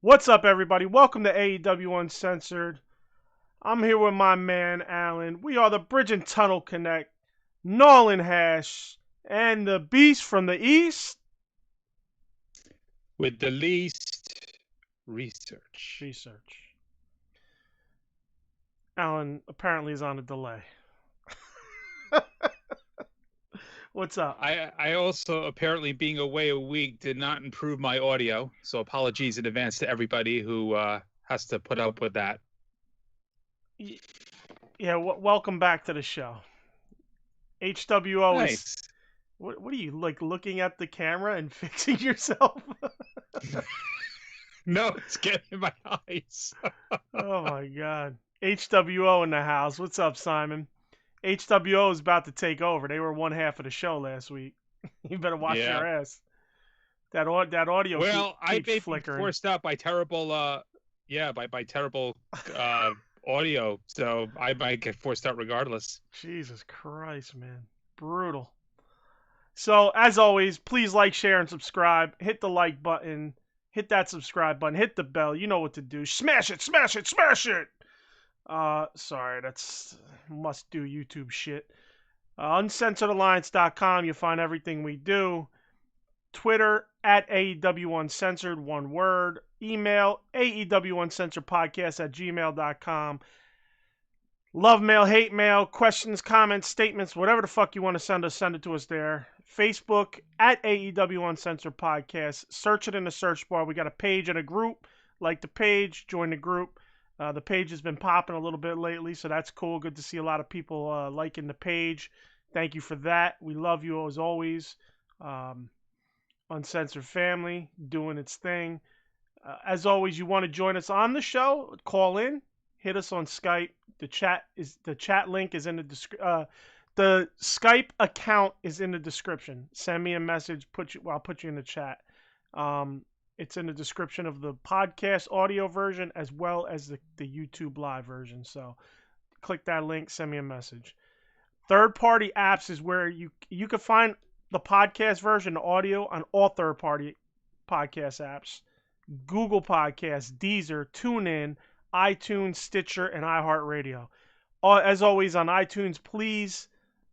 What's up, everybody? Welcome to AEW Uncensored. I'm here with my man, Alan. We are the Bridge and Tunnel Connect, Nolan Hash, and the Beast from the East. With the least research. Alan apparently is on a delay. What's up? I also, apparently being away a week, did not improve my audio. So apologies in advance to everybody who has to put up with that. Yeah, welcome back to the show. HWO Nice. is... What are you, like, looking at the camera and fixing yourself? No, it's getting in my eyes. Oh, my God. HWO in the house. What's up, Simon? HWO is about to take over. They were one half of the show last week. You better watch your ass. That audio I may flickering. be forced out by terrible, by terrible audio. So I might get forced out regardless. Jesus Christ, man. Brutal. So, as always, please like, share, and subscribe. Hit the like button. Hit that subscribe button. Hit the bell. You know what to do. Smash it, smash it, smash it! Sorry, that's must-do YouTube shit. UncensoredAlliance.com, you'll find everything we do. Twitter, at AEW Uncensored, one word. Email, AEW Uncensored Podcast at gmail.com. Love mail, hate mail, questions, comments, statements, whatever the fuck you want to send it to us there. Facebook, at AEW Uncensored Podcast. Search it in the search bar. We got a page and a group. Like the page, join the group. The page has been popping a little bit lately, so that's cool. Good to see a lot of people liking the page. Thank you for that. We love you as always. Uncensored family doing its thing. As always, you want to join us on the show? Call in. Hit us on Skype. The chat link is in the description. The Skype account is in the description. Send me a message. I'll put you in the chat. It's in the description of the podcast audio version as well as the YouTube live version. So click that link, send me a message. Third-party apps is where you can find the podcast version, the audio, on all third-party podcast apps. Google Podcasts, Deezer, TuneIn, iTunes, Stitcher, and iHeart Radio. As always, on iTunes, please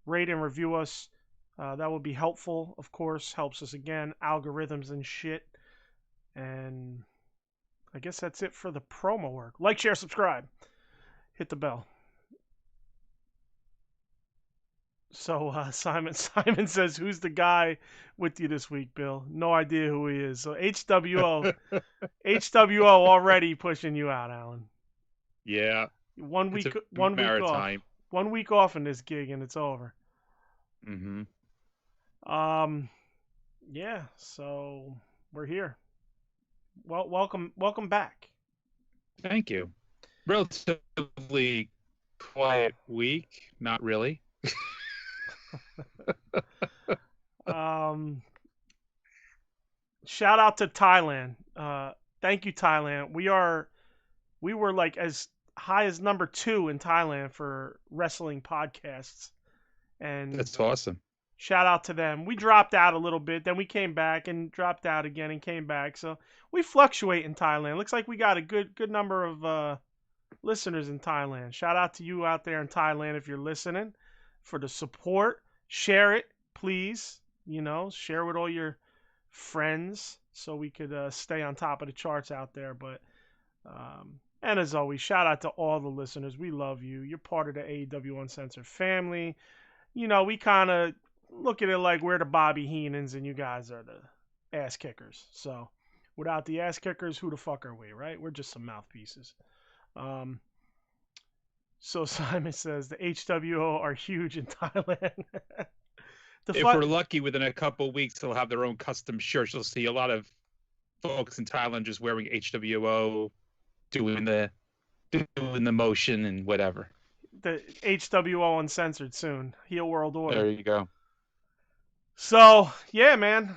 rate and review us. That would be helpful, of course. Helps us again. Algorithms and shit. And I guess that's it for the promo work. Like, share, subscribe. Hit the bell. So Simon says, who's the guy with you this week, Bill? No idea who he is. So HWO already pushing you out, Alan. Yeah. One week off. 1 week off in this gig and it's over. Mm-hmm. Yeah, so we're here. Well, welcome back. Thank you. Relatively quiet week, not really. Shout out to Thailand. Thank you, Thailand. We were like as high as number 2 in Thailand for wrestling podcasts, and that's awesome. Shout out to them. We dropped out a little bit, then we came back and dropped out again and came back. So we fluctuate in Thailand. Looks like we got a good number of listeners in Thailand. Shout out to you out there in Thailand if you're listening, for the support. Share it, please. Share with all your friends so we could stay on top of the charts out there. But and as always, shout out to all the listeners. We love you. You're part of the AEW Uncensored family. We kind of look at it like we're the Bobby Heenans and you guys are the ass kickers. So without the ass kickers, who the fuck are we, right? We're just some mouthpieces. So Simon says the HWO are huge in Thailand. If we're lucky, within a couple of weeks, they'll have their own custom shirts. You'll see a lot of folks in Thailand just wearing HWO, doing the motion and whatever. The HWO Uncensored soon. Heel World Order. There you go. So, yeah, man.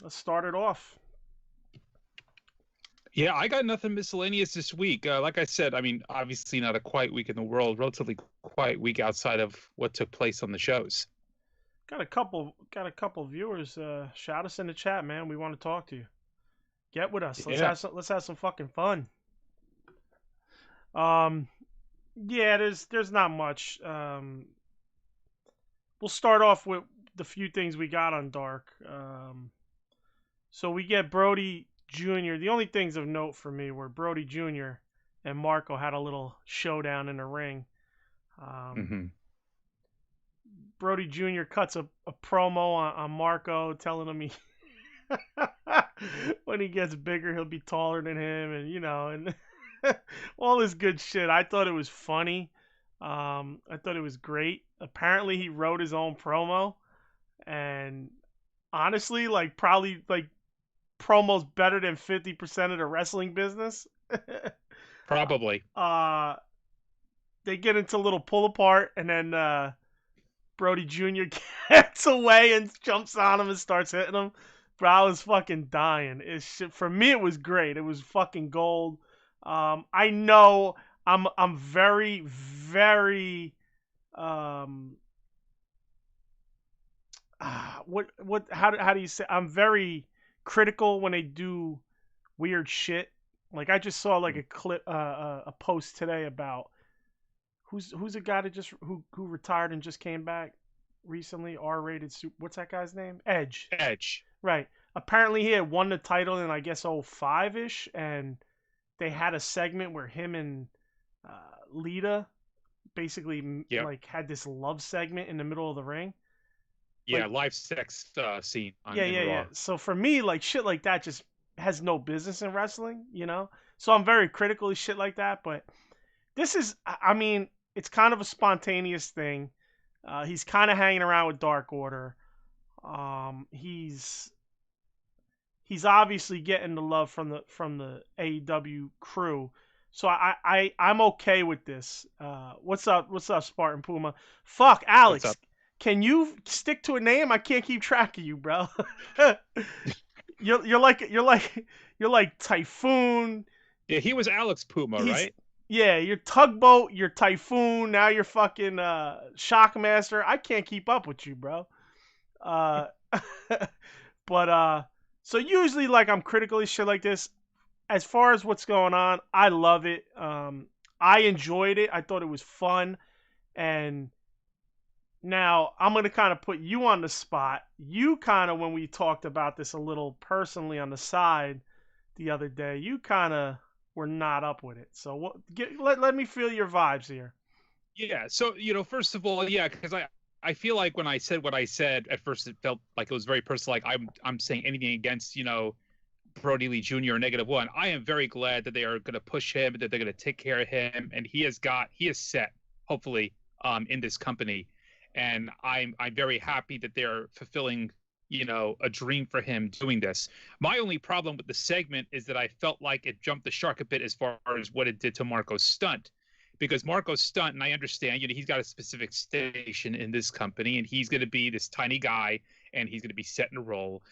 Let's start it off. Yeah, I got nothing miscellaneous this week. Like I said, I mean, obviously not a quiet week in the world. Relatively quiet week outside of what took place on the shows. Got a couple viewers. Shout us in the chat, man. We want to talk to you. Get with us. Yeah. Let's have some fucking fun. Yeah, there's not much. We'll start off with the few things we got on Dark. So we get Brodie Jr. The only things of note for me were Brodie Jr. and Marco had a little showdown in the ring. Brodie Jr. cuts a promo on Marco, telling him when he gets bigger, he'll be taller than him, and all this good shit. I thought it was funny. I thought it was great. Apparently, he wrote his own promo, and honestly, probably promos better than 50% of the wrestling business. Probably. They get into a little pull apart, and then Brodie Jr. gets away and jumps on him and starts hitting him. Bro, I was fucking dying. For me, it was great. It was fucking gold. I know I'm very, very how do you say? I'm very critical when they do weird shit. Like I just saw like a clip, a post today about who's a guy that who retired and just came back recently. R-rated super. What's that guy's name? Edge. Right. Apparently he had won the title in I guess 05-ish, and they had a segment where him and Lita basically had this love segment in the middle of the ring. Yeah, live sex scene. Yeah. So for me, shit like that just has no business in wrestling, So I'm very critical of shit like that. But this is, I mean, it's kind of a spontaneous thing. He's kind of hanging around with Dark Order. He's obviously getting the love from the AEW crew. So I'm okay with this. What's up, Spartan Puma? Fuck, Alex. Can you stick to a name? I can't keep track of you, bro. you're like Typhoon. Yeah, he was Alex Puma, right? Yeah, you're Tugboat, you're Typhoon, now you're fucking Shockmaster. I can't keep up with you, bro. But so usually I'm critical of shit like this. As far as what's going on, I love it. I enjoyed it. I thought it was fun. And now I'm going to kind of put you on the spot. You kind of, when we talked about this a little personally on the side the other day, you kind of were not up with it. So let me feel your vibes here. Yeah. So, first of all, yeah, because I feel like when I said what I said, at first it felt like it was very personal. Like I'm saying anything against, Brodie Lee Jr. or -1. I am very glad that they are going to push him, that they're going to take care of him. And he is set, hopefully, in this company. And I'm very happy that they're fulfilling, a dream for him doing this. My only problem with the segment is that I felt like it jumped the shark a bit as far as what it did to Marco's stunt. Because Marco's stunt, and I understand, he's got a specific station in this company, and he's going to be this tiny guy, and he's going to be set in a role.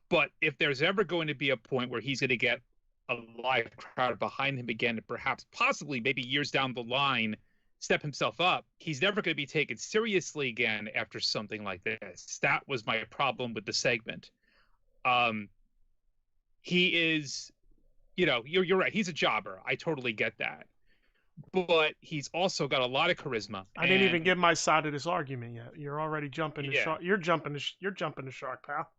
But if there's ever going to be a point where he's going to get a live crowd behind him again, and perhaps possibly maybe years down the line, step himself up, he's never going to be taken seriously again after something like this. That was my problem with the segment. He is, you're right. He's a jobber. I totally get that. But he's also got a lot of charisma. I didn't even give my side of this argument yet. You're already jumping the shark. You're jumping the shark, pal.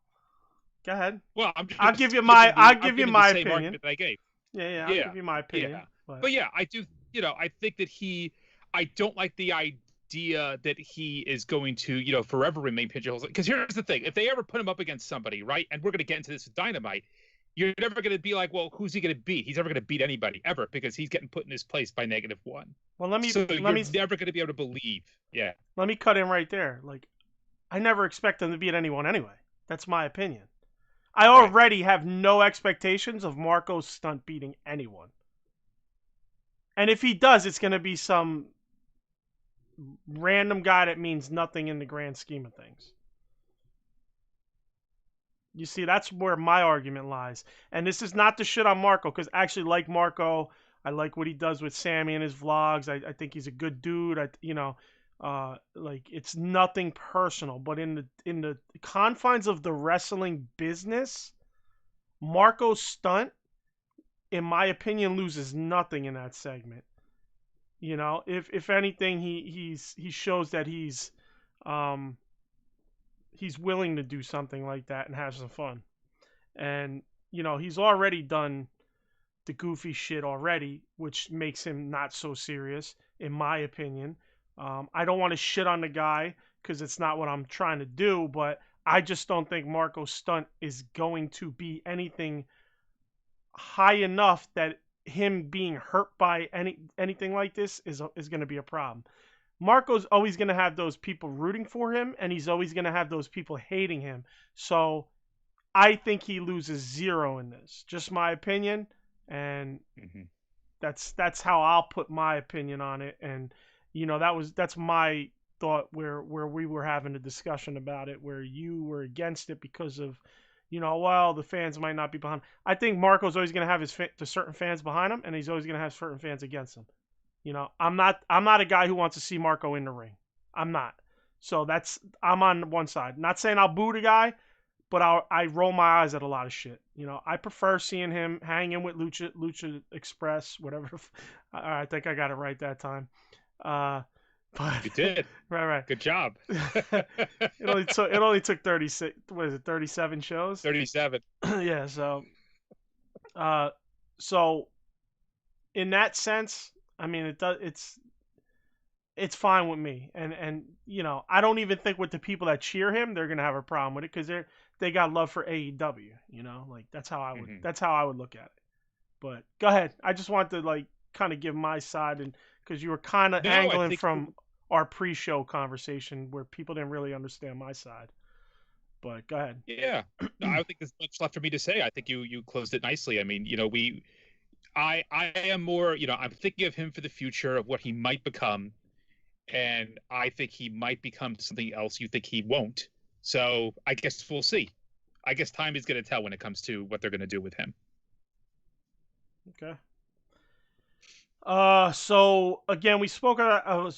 Go ahead. Well, I'll give you my opinion. That I gave. Yeah. I'll give you my opinion. Yeah. But yeah, I do. I think that I don't like the idea that he is going to, forever remain pigeonholed. Because here's the thing: if they ever put him up against somebody, right, and we're going to get into this with Dynamite, you're never going to be like, well, who's he going to beat? He's never going to beat anybody ever because he's getting put in his place by -1. Well, you're never going to be able to believe. Yeah. Let me cut in right there. I never expect him to beat anyone anyway. That's my opinion. I already have no expectations of Marco's stunt beating anyone. And if he does, it's going to be some random guy that means nothing in the grand scheme of things. You see, that's where my argument lies. And this is not to shit on Marco, because I actually like Marco. I like what he does with Sammy in his vlogs. I think he's a good dude. It's nothing personal. But in the confines of the wrestling business, Marco's stunt, in my opinion, loses nothing in that segment. You know, if anything, he shows that he's willing to do something like that and have some fun. And you know, he's already done the goofy shit already, which makes him not so serious, in my opinion. I don't want to shit on the guy because it's not what I'm trying to do, but I just don't think Marco's stunt is going to be anything high enough that him being hurt by anything like this is going to be a problem. Marco's always going to have those people rooting for him, and he's always going to have those people hating him. So I think he loses 0 in this. Just my opinion, and that's how I'll put my opinion on it. And you know, that's my thought where we were having a discussion about it, where you were against it because of, you know, well, the fans might not be behind him. I think Marco's always going to have the certain fans behind him, and he's always going to have certain fans against him. You know, I'm not a guy who wants to see Marco in the ring. I'm not. So I'm on one side. Not saying I'll boo the guy, but I roll my eyes at a lot of shit. You know, I prefer seeing him hanging with Lucha Express, whatever. I think I got it right that time. But you did. Right. Good job. It only took 36. What is it? 37 shows. 37. Yeah. So in that sense, I mean, it's fine with me. And you know, I don't even think with the people that cheer him, they're gonna have a problem with it because they got love for AEW. You know, like that's how I would look at it. But go ahead. I just want to like kind of give my side, and because you were kind of angling from our pre-show conversation where people didn't really understand my side. But go ahead. Yeah, no, I don't think there's much left for me to say. I think you closed it nicely. I mean, you know, I am more, you know, I'm thinking of him for the future of what he might become, and I think he might become something else. You think he won't. So I guess we'll see. I guess time is going to tell when it comes to what they're going to do with him. Okay. So again, we spoke about.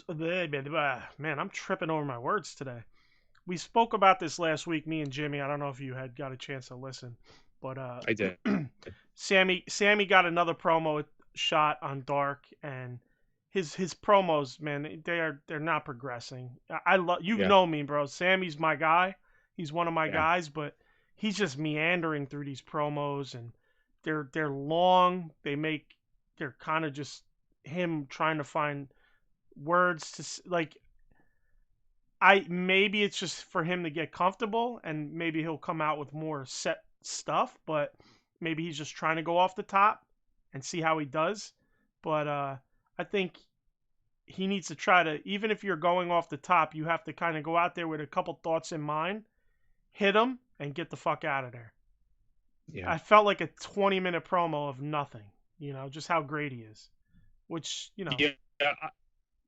Man, I'm tripping over my words today. We spoke about this last week, me and Jimmy. I don't know if you had got a chance to listen, but I did. Sammy got another promo shot on Dark, and his promos, man, they're not progressing. I love know me, bro. Sammy's my guy. He's one of my guys, but he's just meandering through these promos, and they're long. They're kind of just him trying to find words to like. Maybe it's just for him to get comfortable, and maybe he'll come out with more set stuff, but maybe he's just trying to go off the top and see how he does. But I think he needs to try to, even if you're going off the top, you have to kind of go out there with a couple thoughts in mind, hit him, and get the fuck out of there. Yeah. I felt like a 20-minute promo of nothing, you know, just how great he is, which, you know.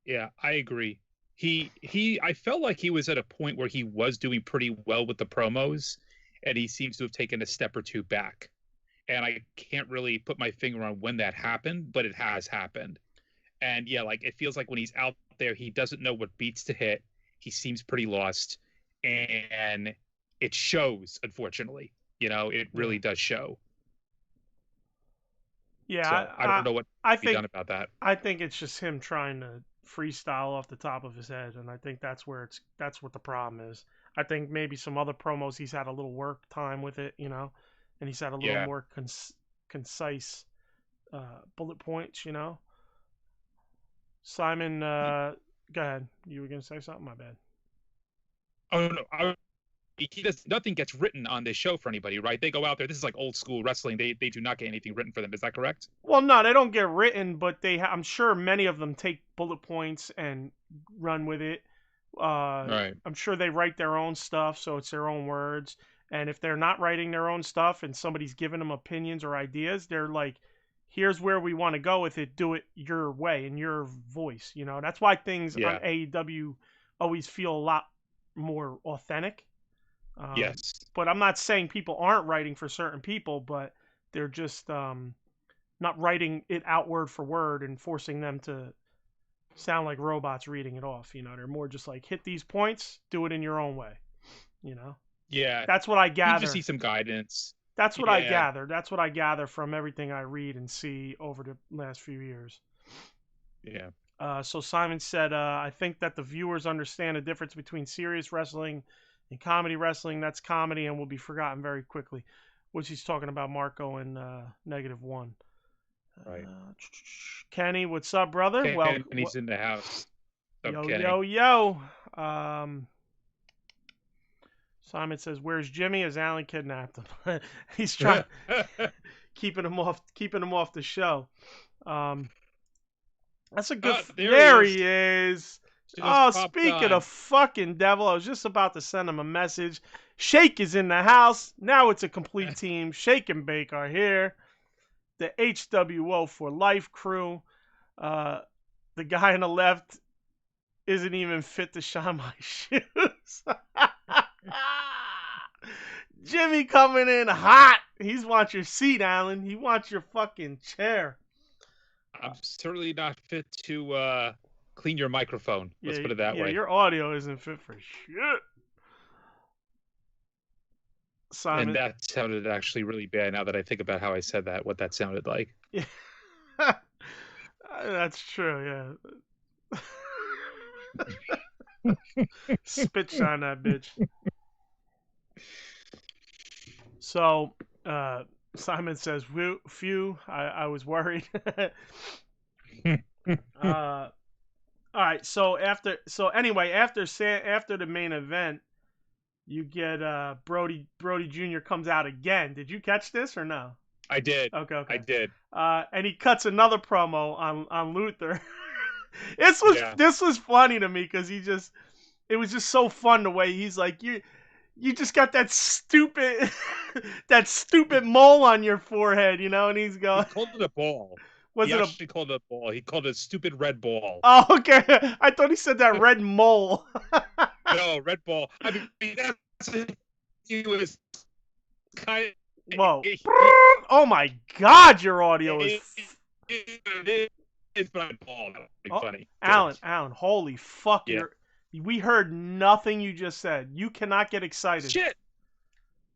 Yeah, I agree. I felt like he was at a point where he was doing pretty well with the promos, and he seems to have taken a step or two back. And I can't really put my finger on when that happened, but it has happened. And yeah, like it feels like when he's out there, he doesn't know what beats to hit. He seems pretty lost, and it shows, unfortunately. You know, it really does show. Yeah, so I don't know what to be done about that. I think it's just him trying to freestyle off the top of his head, and I think that's what the problem is. I think maybe some other promos he's had a little work time with it, you know, and he's had a little more concise bullet points, you know. Simon, go ahead. You were gonna say something? My bad. Oh no, nothing gets written on this show for anybody, right? They go out there. This is like old school wrestling. They do not get anything written for them. Is that correct? Well, no, they don't get written, but I'm sure many of them take bullet points and run with it. Right. I'm sure they write their own stuff, so it's their own words. And if they're not writing their own stuff and somebody's giving them opinions or ideas, they're like, here's where we want to go with it. Do it your way, in your voice. You know, that's why things on AEW always feel a lot more authentic. Yes. But I'm not saying people aren't writing for certain people, but they're just not writing it out word for word and forcing them to sound like robots reading it off. You know, they're more just like, hit these points, do it in your own way. You know? Yeah. That's what I gather. You just see some guidance. That's what I gather. That's what I gather from everything I read and see over the last few years. Yeah. So Simon said, I think that the viewers understand the difference between serious wrestling and comedy wrestling. That's comedy and will be forgotten very quickly. Which he's talking about Marco and -1. Right. Kenny, what's up, brother? Kenny's in the house. Yo. Simon says, "Where's Jimmy? Has Alan kidnapped him?" He's trying keeping him off the show. That's a good. There he is. Oh, speaking of fucking devil, I was just about to send him a message. Shake is in the house. Now it's a complete team. Shake and Bake are here. The HWO for Life crew. The guy on the left isn't even fit to shine my shoes. Jimmy coming in hot. He wants your seat, Alan. He wants your fucking chair. I'm certainly not fit to clean your microphone. Let's put it that way. Yeah, your audio isn't fit for shit. Simon. And that sounded actually really bad now that I think about how I said that, what that sounded like. Yeah. That's true, yeah. Spit shine that bitch. So, Simon says, phew, I was worried. All right, so after the main event, you get Brodie Jr. comes out again. Did you catch this or no? I did. Okay. I did. And he cuts another promo on Luther. This was funny to me because it was just so fun the way he's like, you just got that stupid mole on your forehead, and he's going. He called it a ball. He actually called it a ball. He called it a stupid red ball. Oh, okay. I thought he said that red mole. No, red ball. I mean, he was kind of. Whoa. Oh my God, your audio is. It's not a ball. That would be funny. Alan, holy fuck. Yeah. We heard nothing you just said. You cannot get excited. Shit.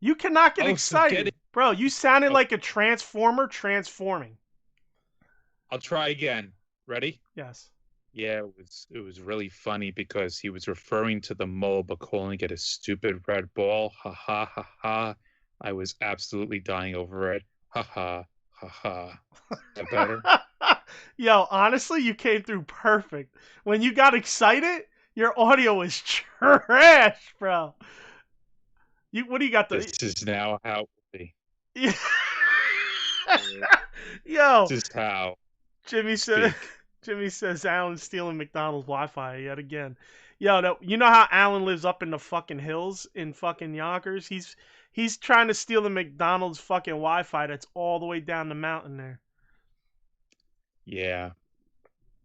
You cannot get excited. Bro, you sounded like a transformer transforming. I'll try again. Ready? Yes. Yeah, it was really funny because he was referring to the mole but calling it a stupid red ball. Ha ha ha ha. I was absolutely dying over it. Ha ha ha ha. Is that better? Yo, honestly, you came through perfect. When you got excited, your audio was trash, bro. What do you got? This is now how it will be. Yeah. Yo. This is how. Jimmy says Alan's stealing McDonald's Wi-Fi yet again. Yo, you know how Alan lives up in the fucking hills in fucking Yonkers? He's trying to steal the McDonald's fucking Wi-Fi that's all the way down the mountain there. Yeah.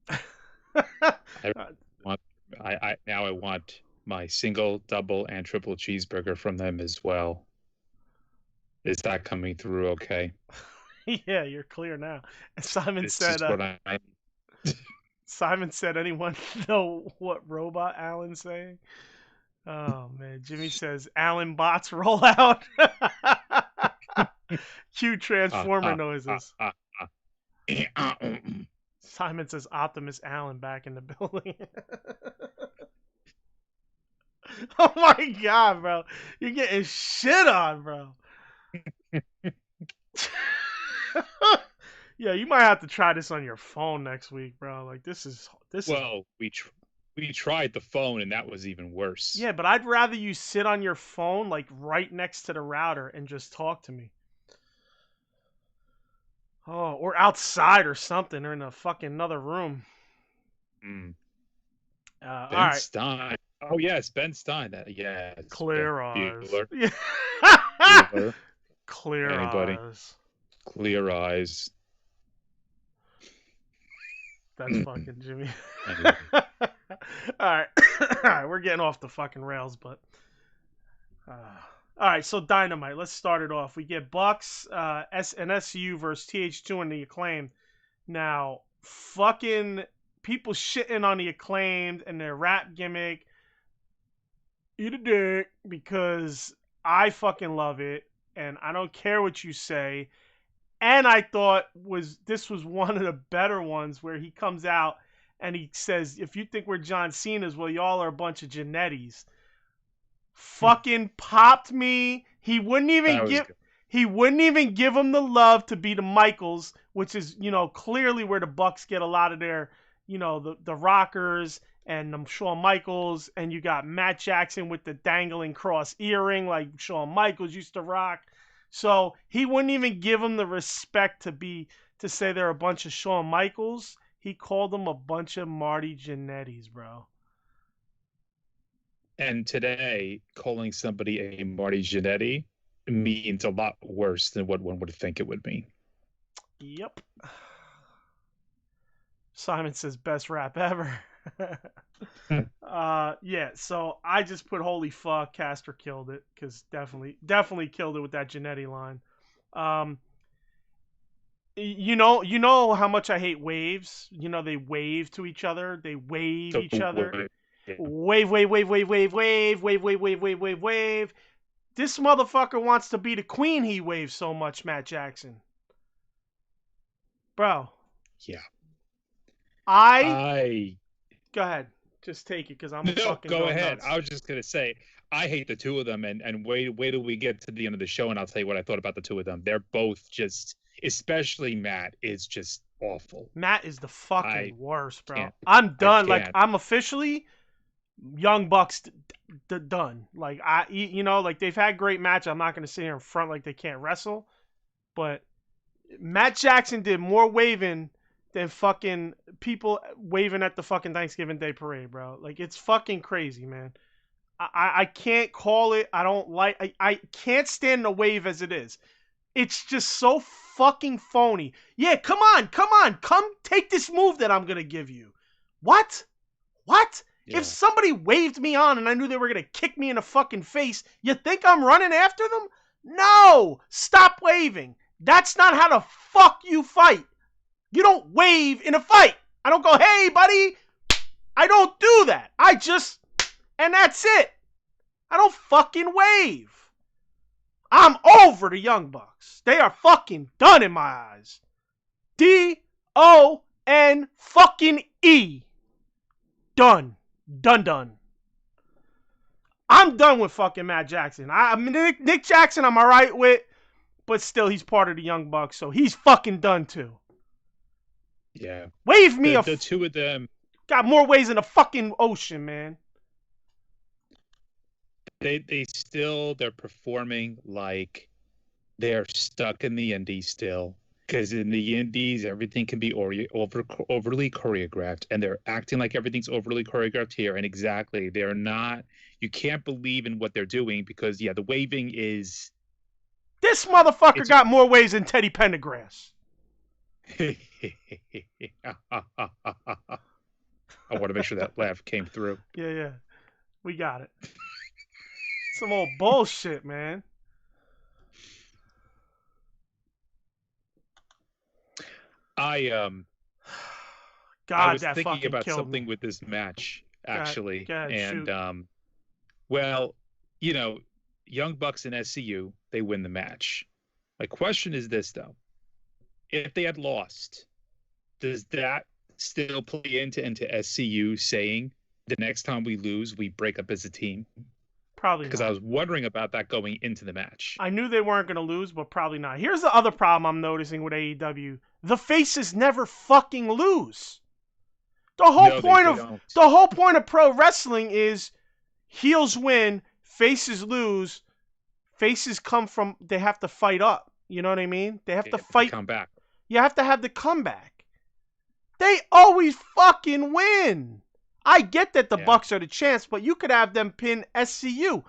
I want my single, double, and triple cheeseburger from them as well. Is that coming through okay? Yeah, you're clear now. And Simon said, anyone know what robot Alan's saying? Oh, man. Jimmy says, Alan bots roll out. Cue transformer noises. Simon says, Optimus Alan back in the building. Oh, my God, bro. You're getting shit on, bro. Yeah, you might have to try this on your phone next week, bro. Like this is. Well, we tried the phone and that was even worse. Yeah, but I'd rather you sit on your phone like right next to the router and just talk to me. Oh, or outside or something, or in a fucking another room. Ben right. Stein. Oh yes, Ben Stein. Yeah. Clear eyes. Yeah. Clear eyes. Clear eyes. That's fucking Jimmy. All right, we're getting off the fucking rails, but all right. So Dynamite. Let's start it off. We get Bucks, SU versus TH2 and the Acclaimed. Now, fucking people shitting on the Acclaimed and their rap gimmick. Eat a dick because I fucking love it. and I don't care what you say. And I thought this was one of the better ones where he comes out and he says, if you think we're John Cena's, well, y'all are a bunch of Janettis. Fucking popped me. He wouldn't even give him the love to be the Michaels, which is, clearly where the Bucks get a lot of their, the rockers and Shawn Michaels, and you got Matt Jackson with the dangling cross earring like Shawn Michaels used to rock. So he wouldn't even give him the respect to say they're a bunch of Shawn Michaels. He called them a bunch of Marty Jannettis, bro. And today, calling somebody a Marty Jannetty means a lot worse than what one would think it would mean. Yep. Simon says best rap ever. Yeah, so I just put holy fuck, Castor killed it, because definitely killed it with that Jannetty line. You know how much I hate waves. They wave to each other. They wave each other. Wave, wave, wave, wave, wave, wave, wave, wave, wave, wave, wave, wave. This motherfucker wants to be the queen. He waves so much, Matt Jackson. Bro. Yeah. Go ahead. Just take it, because I'm fucking go ahead. Nuts. I was just gonna say I hate the two of them, and wait till we get to the end of the show, and I'll tell you what I thought about the two of them. They're both just, especially Matt, is just awful. Matt is the fucking worst, bro. I'm done. Like, I'm officially Young Bucks done. Like, like they've had great matches. I'm not gonna sit here in front like they can't wrestle, but Matt Jackson did more waving than fucking people waving at the fucking Thanksgiving Day parade, bro. Like, it's fucking crazy, man. I can't call it. I don't like. I can't stand the wave as it is. It's just so fucking phony. Yeah, come on, come take this move that I'm gonna give you. What? Yeah. If somebody waved me on and I knew they were gonna kick me in the fucking face, you think I'm running after them? No! Stop waving. That's not how the fuck you fight. You don't wave in a fight. I don't go, hey, buddy. I don't do that. And that's it. I don't fucking wave. I'm over the Young Bucks. They are fucking done in my eyes. D-O-N fucking E. Done. Done. I'm done with fucking Matt Jackson. I mean, Nick Jackson I'm alright with, but still he's part of the Young Bucks, so he's fucking done too. Yeah. Wave me the two of them got more waves in the fucking ocean, man. They're performing like they're stuck in the indies still. Because in the indies, everything can be overly choreographed, and they're acting like everything's overly choreographed here. And exactly, they're not. You can't believe in what they're doing because, the waving is. This motherfucker got more waves than Teddy Pendergrass. I want to make sure that laugh came through. Yeah. We got it. Some old bullshit, man. I was thinking about something with this match, actually. Go ahead, and well, Young Bucks and SCU, they win the match. My question is this, though. If they had lost, does that still play into SCU saying the next time we lose, we break up as a team? Probably because I was wondering about that going into the match. I knew they weren't going to lose, but probably not. Here's the other problem I'm noticing with AEW. The faces never fucking lose. The whole point of pro wrestling is heels win, faces lose. Faces they have to fight up. You know what I mean? They have to fight. Come back. You have to have the comeback. They always fucking win. I get that the Bucks are the chance, but you could have them pin SCU.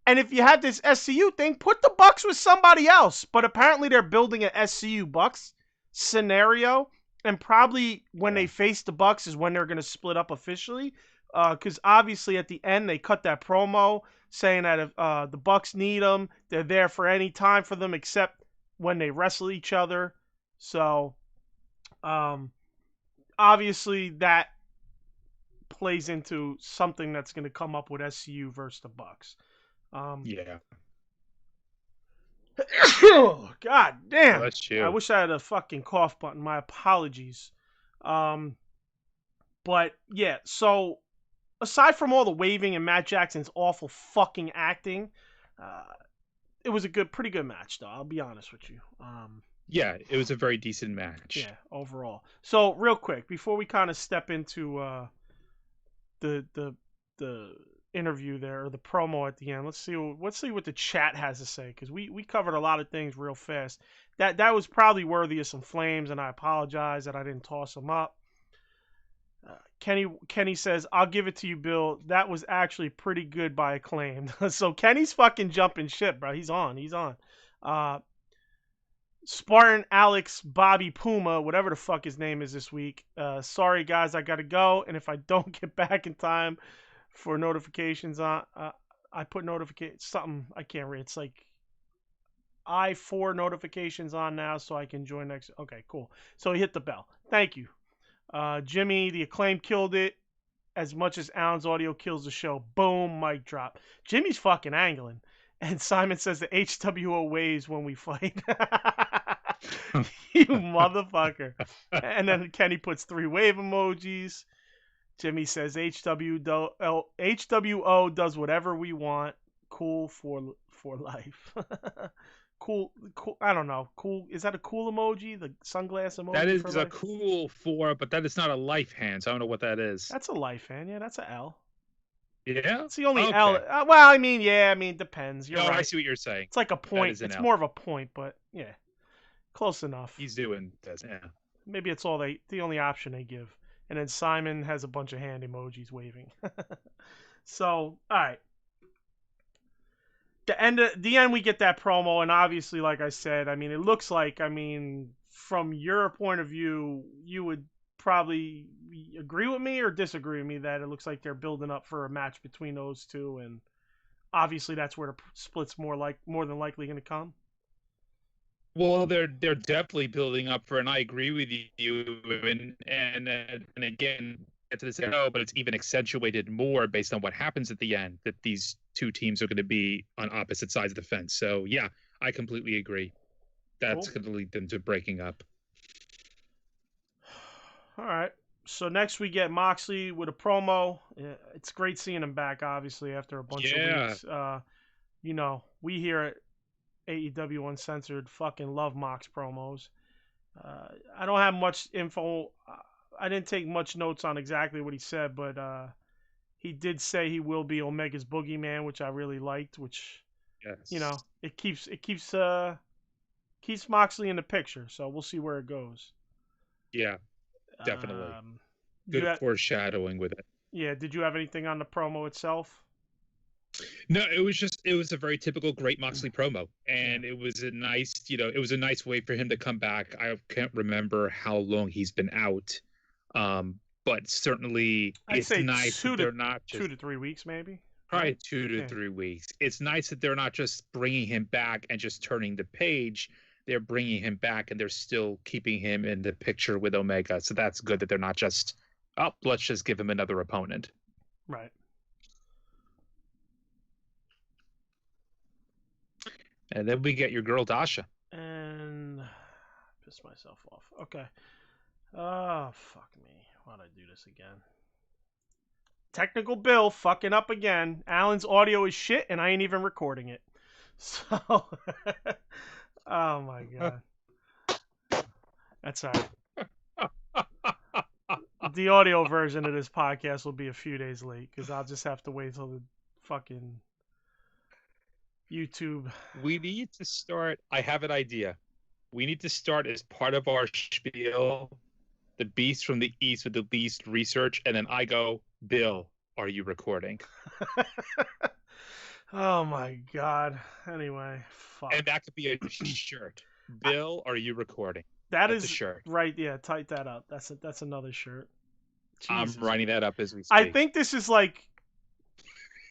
And if you have this SCU thing, put the Bucks with somebody else. But apparently they're building an SCU Bucks scenario. And probably when they face the Bucks is when they're going to split up officially. Because obviously at the end they cut that promo saying that if the Bucks need them, they're there for any time for them except when they wrestle each other. So obviously that plays into something that's going to come up with SCU versus the Bucks. God damn. Bless I you. wish I had a fucking cough button. My apologies. But yeah, so aside from all the waving and Matt Jackson's awful fucking acting, uh, it was a pretty good match, though. I'll be honest with you. Yeah, it was a very decent match. Yeah, overall. So real quick, before we kind of step into the the the interview there, or the promo at the end, let's see what the chat has to say, because we covered a lot of things real fast. That was probably worthy of some flames, and I apologize that I didn't toss them up. Kenny says, "I'll give it to you, Bill. That was actually pretty good by Acclaim." So Kenny's fucking jumping ship, bro. He's on. Spartan Alex Bobby Puma, whatever the fuck his name is this week. Sorry guys, I gotta go, and if I don't get back in time for notifications on, I put something I can't read. It's like I4 notifications on now, so I can join next. Okay, cool. So he hit the bell. Thank you. Jimmy, the Acclaim killed it as much as Alan's audio kills the show. Boom, mic drop. Jimmy's fucking angling. And Simon says the HWO waves when we fight. You motherfucker. And then Kenny puts 3 wave emojis. Jimmy says HWO does whatever we want. Cool for life. Cool. I don't know. Cool. Is that a cool emoji? The sunglass emoji? That is a cool but that is not a life hand. So I don't know what that is. That's a life hand. Yeah, that's a L. Yeah. It's the only L. Well, I mean, it depends. You're right. I see what you're saying. It's like a point. It's more of a point, but yeah, close enough. He's doing this. Yeah. Maybe it's the only option they give. And then Simon has a bunch of hand emojis waving. So, all right. The end, we get that promo, and obviously, like I said, I mean, it looks like, from your point of view, you would probably agree with me or disagree with me that it looks like they're building up for a match between those two, and obviously that's where the split's more than likely going to come. Well, they're definitely building up for, and I agree with you. And again, to this, but it's even accentuated more based on what happens at the end, that these two teams are going to be on opposite sides of the fence. So yeah, I completely agree. That's going to lead them to breaking up. All right. So next we get Moxley with a promo. It's great seeing him back, obviously, after a bunch of weeks. We here at AEW Uncensored fucking love Mox promos. I don't have much info. I didn't take much notes on exactly what he said, but he did say he will be Omega's boogeyman, which I really liked. Which, it keeps Moxley in the picture. So we'll see where it goes. Yeah, definitely. Good foreshadowing with it. Yeah. Did you have anything on the promo itself? No, it was a very typical great Moxley promo, and it was a nice, it was a nice way for him to come back. I can't remember how long he's been out, but certainly it's nice that they're not just 2 to 3 weeks, maybe. Probably 2 to 3 weeks. It's nice that they're not just bringing him back and just turning the page. They're bringing him back, and they're still keeping him in the picture with Omega. So that's good that they're not just, let's just give him another opponent. Right. And then we get your girl Dasha. And piss myself off. Okay. Oh, fuck me. Why'd I do this again? Technical Bill fucking up again. Alan's audio is shit, and I ain't even recording it. So, oh my god. That's all right. The audio version of this podcast will be a few days late, because I'll just have to wait till the fucking YouTube. We need to start. I have an idea. We need to start as part of our spiel, the Beast from the East with the least research, and then I go, Bill, are you recording? Oh my god. Anyway, fuck. And that could be a shirt. Bill, are you recording? That's a shirt. Right, yeah, tight that up. That's another shirt. Jesus. I'm writing that up as we speak. I think this is like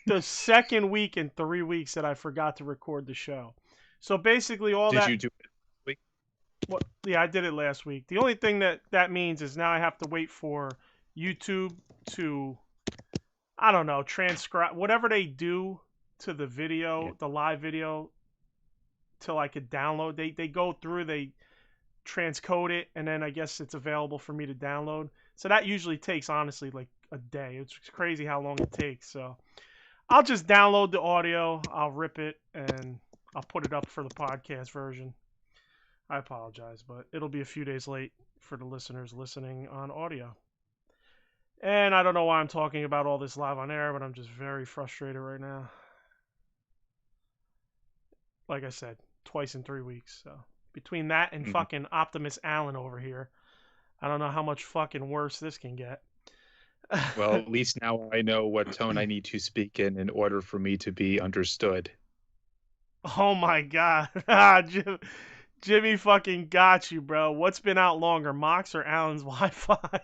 the second week in 3 weeks that I forgot to record the show. So basically Did you do it this week? Well, yeah, I did it last week. The only thing that means is now I have to wait for YouTube to, I don't know, transcribe whatever they do to the video, the live video, till I could download. They go through, they transcode it, and then I guess it's available for me to download. So that usually takes, honestly, like a day. It's crazy how long it takes. So I'll just download the audio, I'll rip it, and I'll put it up for the podcast version. I apologize, but it'll be a few days late for the listeners listening on audio. And I don't know why I'm talking about all this live on air, but I'm just very frustrated right now. Like I said, twice in 3 weeks. So between that and fucking Optimus Allen over here, I don't know how much fucking worse this can get. Well, at least now I know what tone I need to speak in order for me to be understood. Oh my God. Jimmy fucking got you, bro. What's been out longer, Mox or Allen's Wi-Fi?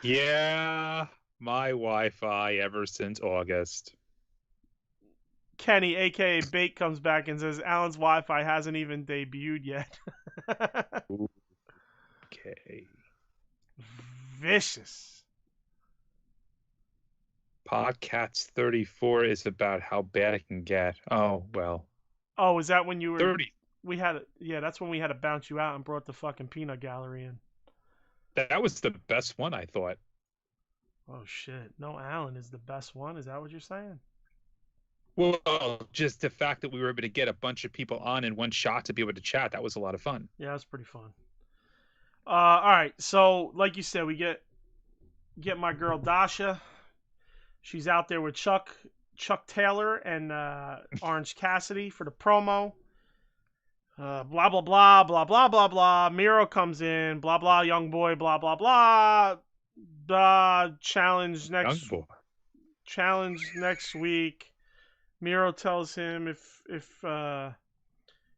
Yeah, my Wi-Fi ever since August. Kenny, a.k.a. Bait, comes back and says Allen's Wi-Fi hasn't even debuted yet. Okay. Vicious. Podcats 34 is about how bad it can get. Oh, well. Oh, is that when you were 30? That's when we had to bounce you out and brought the fucking peanut gallery in. That was the best one, I thought. Oh shit. No, Allen is the best one. Is that what you're saying? Well, just the fact that we were able to get a bunch of people on in one shot to be able to chat, that was a lot of fun. Yeah, it was pretty fun. All right. So, like you said, we get my girl Dasha. She's out there with Chuck Taylor and Orange Cassidy for the promo. Blah blah blah blah blah blah blah. Miro comes in. Blah blah. Young boy. Blah blah blah. Challenge next week. Miro tells him if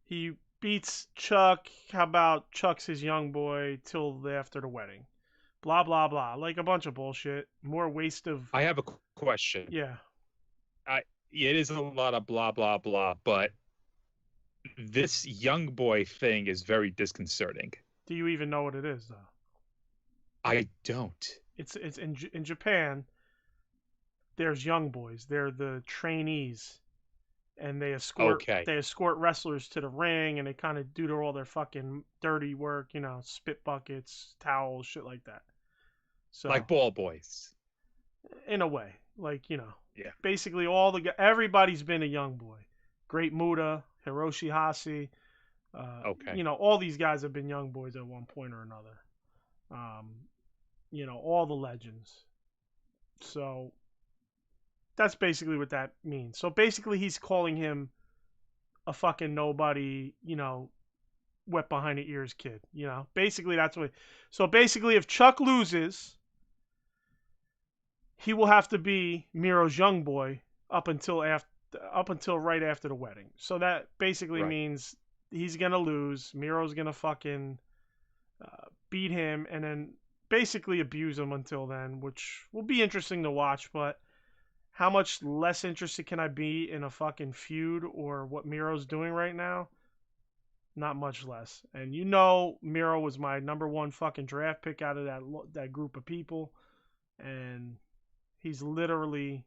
he beats Chuck, how about Chuck's his young boy till after the wedding? Blah blah blah. Like a bunch of bullshit. More waste of. I have a question. Yeah. It is a lot of blah blah blah, but this young boy thing is very disconcerting. Do you even know what it is, though? I don't. It's in Japan. There's young boys. They're the trainees, and they escort wrestlers to the ring, and they kind of do all their fucking dirty work, spit buckets, towels, shit like that. So like ball boys, in a way, like yeah. Basically, everybody's been a young boy. Great Muta, Hiroshi Hase, all these guys have been young boys at one point or another. All the legends. So that's basically what that means. So basically, he's calling him a fucking nobody, wet behind the ears kid. Basically that's what. So basically, if Chuck loses, he will have to be Miro's young boy up until right after the wedding. So that basically means he's gonna lose. Miro's gonna fucking beat him and then basically abuse him until then, which will be interesting to watch. But how much less interested can I be in a fucking feud or what Miro's doing right now? Not much less. And Miro was my number one fucking draft pick out of that group of people, and he's literally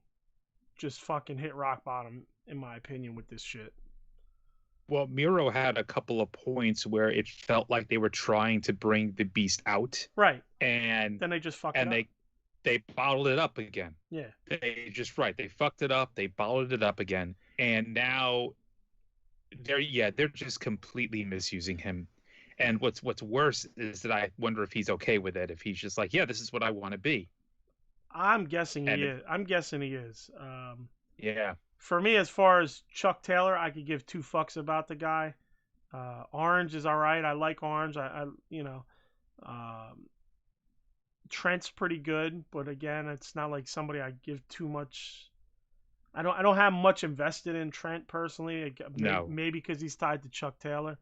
just fucking hit rock bottom, in my opinion, with this shit. Well, Miro had a couple of points where it felt like they were trying to bring the beast out. Right. And then they just fucked it up. And they bottled it up again. Yeah. They fucked it up. They bottled it up again. And now they're just completely misusing him. And what's worse is that I wonder if he's okay with it. If he's just like, yeah, this is what I want to be. I'm guessing he is. Yeah. For me, as far as Chuck Taylor, I could give two fucks about the guy. Orange is all right. I like Orange. Trent's pretty good, but again, it's not like somebody I give too much. I don't have much invested in Trent personally. No. Maybe because he's tied to Chuck Taylor,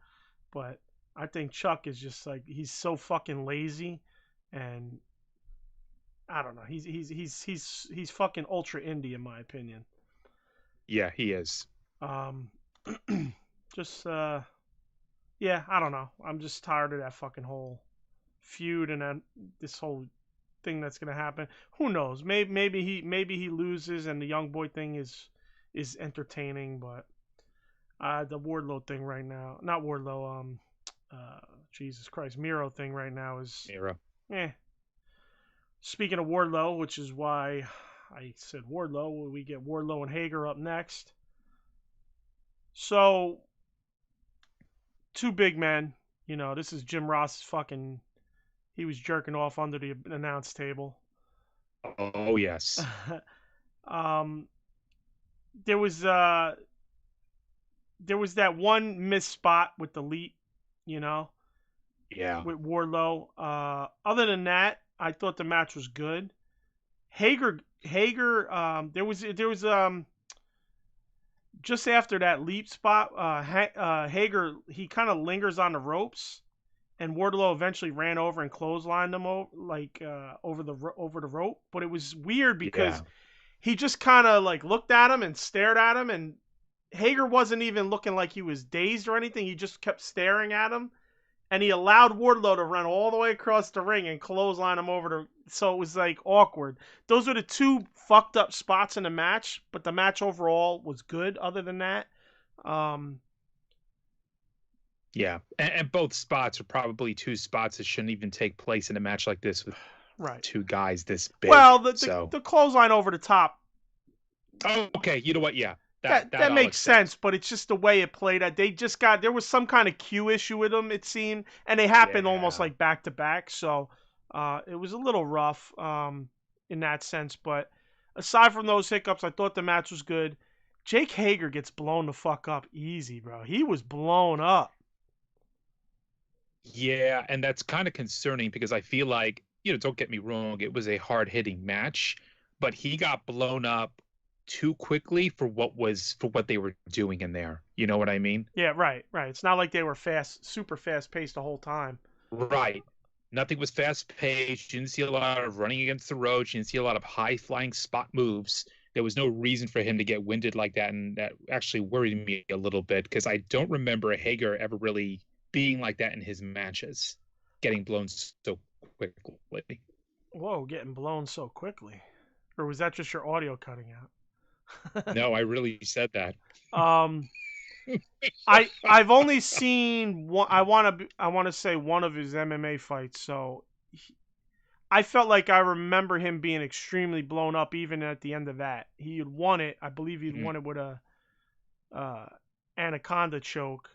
but I think Chuck is just like, he's so fucking lazy, and I don't know. He's fucking ultra indie in my opinion. Yeah, he is. I don't know. I'm just tired of that fucking whole feud and this whole thing that's gonna happen. Who knows? Maybe he loses and the young boy thing is entertaining, but The Wardlow thing right now, not Wardlow. Jesus Christ, Miro thing right now is Miro. eh. Speaking of Wardlow, which is why I said Wardlow, we get Wardlow and Hager up next. So, two big men. You know, this is Jim Ross's fucking. He was jerking off under the announce table. Oh yes. There was that one missed spot with the leap, you know. Yeah. With Wardlow. Other than that, I thought the match was good. Hager. There was just after that leap spot. Hager, he kind of lingers on the ropes, and Wardlow eventually ran over and clotheslined him over the rope. But it was weird because he just kind of like looked at him and stared at him, and Hager wasn't even looking like he was dazed or anything. He just kept staring at him. And he allowed Wardlow to run all the way across the ring and clothesline him so it was like awkward. Those were the two fucked up spots in the match, but the match overall was good other than that. Yeah, and both spots are probably two spots that shouldn't even take place in a match like this with two guys this big. Well, the clothesline over the top. Oh, okay. You know what? Yeah. That makes sense, but it's just the way it played out. There was some kind of cue issue with them, it seemed, and they happened almost like back to back. So it was a little rough in that sense. But aside from those hiccups, I thought the match was good. Jake Hager gets blown the fuck up easy, bro. He was blown up. Yeah, and that's kind of concerning because I feel like, don't get me wrong, it was a hard-hitting match, but he got blown up too quickly for what they were doing in there. You know what I mean? Yeah, right. It's not like they were super fast paced the whole time. Right. Nothing was fast paced. You didn't see a lot of running against the ropes. You didn't see a lot of high flying spot moves. There was no reason for him to get winded like that, and that actually worried me a little bit because I don't remember Hager ever really being like that in his matches, getting blown so quickly. Whoa, getting blown so quickly. Or was that just your audio cutting out? No, I really said that. I've only seen one. I want to say one of his MMA fights. So I felt like I remember him being extremely blown up even at the end of that. He had won it. I believe he'd won it with a anaconda choke.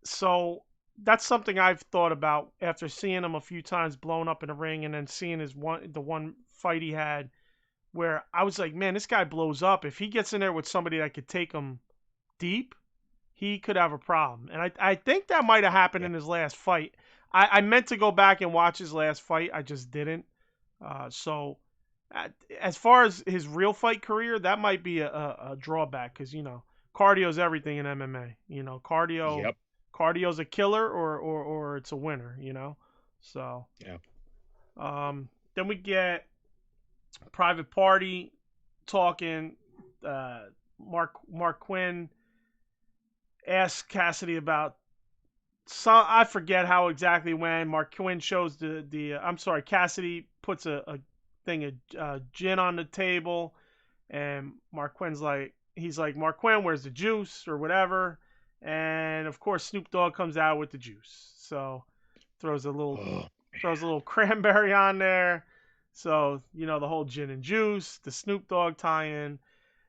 So that's something I've thought about after seeing him a few times blown up in the ring, and then seeing the one fight he had where I was like, man, this guy blows up. If he gets in there with somebody that could take him deep, he could have a problem. And I think that might have happened in his last fight. I meant to go back and watch his last fight. I just didn't. So as far as his real fight career, that might be a drawback because, cardio is everything in MMA. Cardio's a killer or it's a winner, So then we get Private Party talking. Mark Quinn asks Cassidy about I forget how exactly when. Mark Quinn shows Cassidy puts a thing of gin on the table, and Mark Quinn's he's like, Mark Quinn, where's the juice or whatever? And of course Snoop Dogg comes out with the juice. So throws a little cranberry on there. So, the whole gin and juice, the Snoop Dogg tie-in.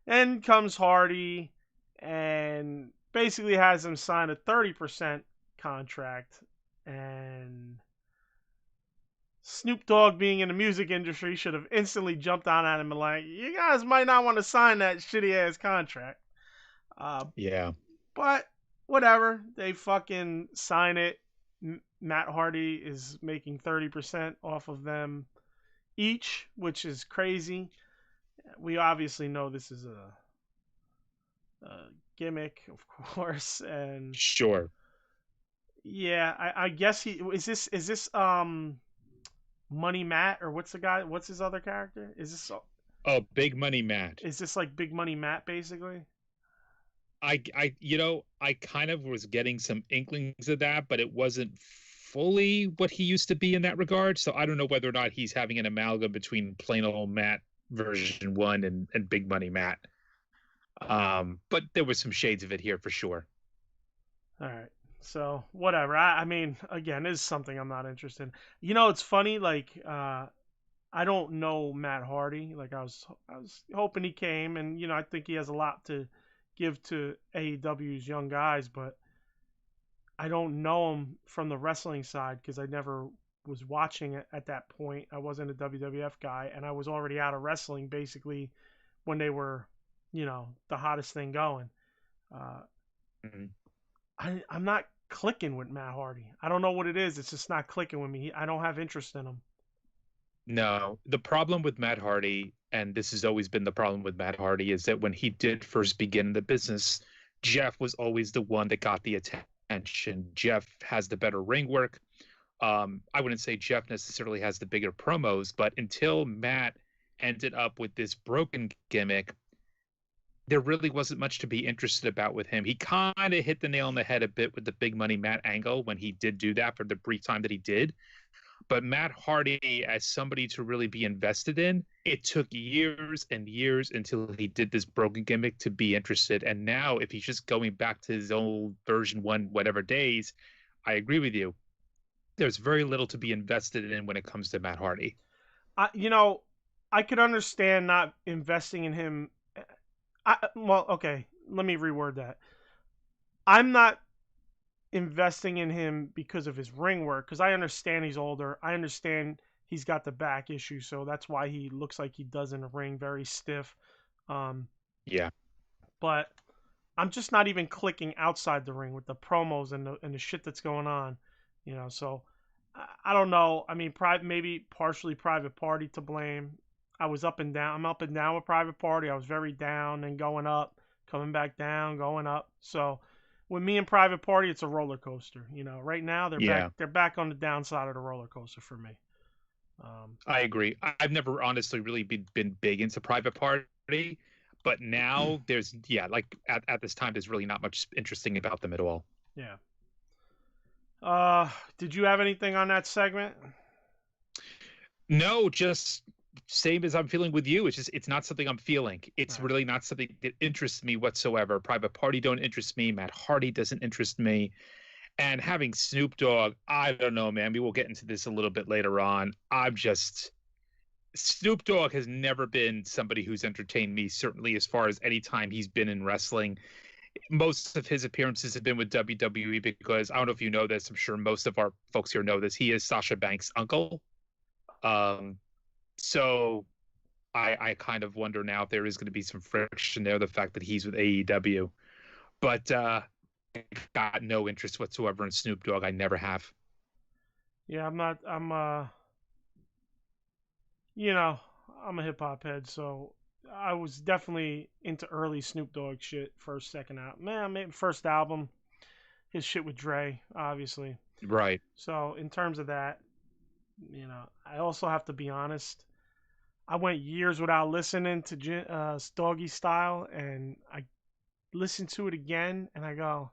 And comes Hardy and basically has him sign a 30% contract. And Snoop Dogg, being in the music industry, should have instantly jumped on at him and like, you guys might not want to sign that shitty-ass contract. Yeah. But whatever. They fucking sign it. Matt Hardy is making 30% off of them each, which is crazy. We obviously know this is a gimmick, of course, and sure. Yeah, I guess he is this Money Matt, or what's his other character? Is this Big Money Matt? Is this like Big Money Matt basically? I kind of was getting some inklings of that, but it wasn't fully what he used to be in that regard. So I don't know whether or not he's having an amalgam between plain old Matt version 1 and Big Money Matt. But there was some shades of it here for sure. All right. So whatever. I mean, again, this is something I'm not interested in. You know, it's funny. Like, I don't know Matt Hardy. Like, I was hoping he came, and I think he has a lot to give to AEW's young guys, but I don't know him from the wrestling side because I never was watching it at that point. I wasn't a WWF guy, and I was already out of wrestling basically when they were, the hottest thing going. Uh, Mm-hmm. I'm not clicking with Matt Hardy. I don't know what it is. It's just not clicking with me. I don't have interest in him. No, the problem with Matt Hardy, and this has always been the problem with Matt Hardy, is that when he did first begin the business, Jeff was always the one that got the attention. Jeff has the better ring work. I wouldn't say Jeff necessarily has the bigger promos, but until Matt ended up with this broken gimmick, there really wasn't much to be interested about with him. He kind of hit the nail on the head a bit with the big money Matt angle when he did do that for the brief time that he did. But Matt Hardy, as somebody to really be invested in, it took years and years until he did this broken gimmick to be interested. And now, if he's just going back to his old version one, whatever days, I agree with you. There's very little to be invested in when it comes to Matt Hardy. I could understand not investing in him. Well, okay, let me reword that. I'm not investing in him because of his ring work, because I understand he's older. I understand he's got the back issue, so that's why he looks like he does in the ring, very stiff. Yeah. But I'm just not even clicking outside the ring with the promos and the shit that's going on, So I don't know. I mean, maybe partially Private Party to blame. I was up and down. I'm up and down with Private Party. I was very down and going up, coming back down, going up. So with me and Private Party, it's a roller coaster. Right now they're back on the downside of the roller coaster for me. I agree. I've never honestly really been big into Private Party, but now there's like at this time there's really not much interesting about them at all. Yeah. Did you have anything on that segment? No, just same as I'm feeling with you. It's not something I'm feeling. It's Right. really not something that interests me whatsoever. Private Party don't interest me. Matt Hardy doesn't interest me. And having Snoop Dogg, I don't know, man. We will get into this a little bit later on. Snoop Dogg has never been somebody who's entertained me, certainly as far as any time he's been in wrestling. Most of his appearances have been with WWE because I don't know if you know this. I'm sure most of our folks here know this. He is Sasha Banks' uncle. So I kind of wonder now if there is going to be some friction there, the fact that he's with AEW. But I got no interest whatsoever in Snoop Dogg. I never have. Yeah, I'm a hip hop head, so I was definitely into early Snoop Dogg shit. Second out, man, maybe first album, his shit with Dre, obviously. Right. So in terms of that, I also have to be honest. I went years without listening to Doggy Style, and I listened to it again, and I go,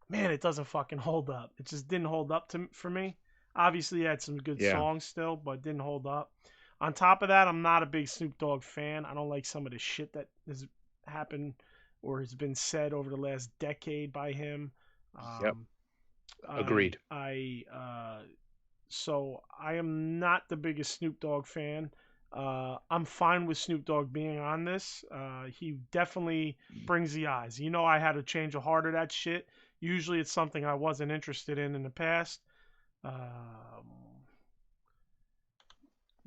man, it doesn't fucking hold up. It just didn't hold up for me. Obviously, it had some good songs still, but it didn't hold up. On top of that, I'm not a big Snoop Dogg fan. I don't like some of the shit that has happened or has been said over the last decade by him. Yep. Agreed. So I am not the biggest Snoop Dogg fan. I'm fine with Snoop Dogg being on this. He definitely brings the eyes. I had a change of heart of that shit. Usually it's something I wasn't interested in the past.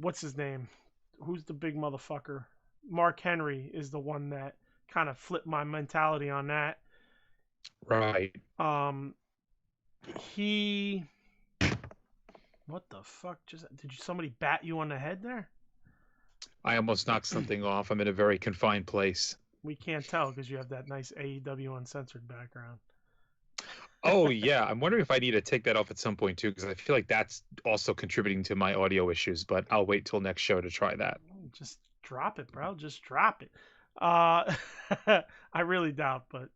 What's his name? Who's the big motherfucker? Mark Henry is the one that kind of flipped my mentality on that. Right. What the fuck? Did somebody bat you on the head there? I almost knocked something off. I'm in a very confined place. We can't tell because you have that nice AEW Uncensored background. Oh, yeah. I'm wondering if I need to take that off at some point, too, because I feel like that's also contributing to my audio issues, but I'll wait till next show to try that. Just drop it, bro. Just drop it. I really doubt, but...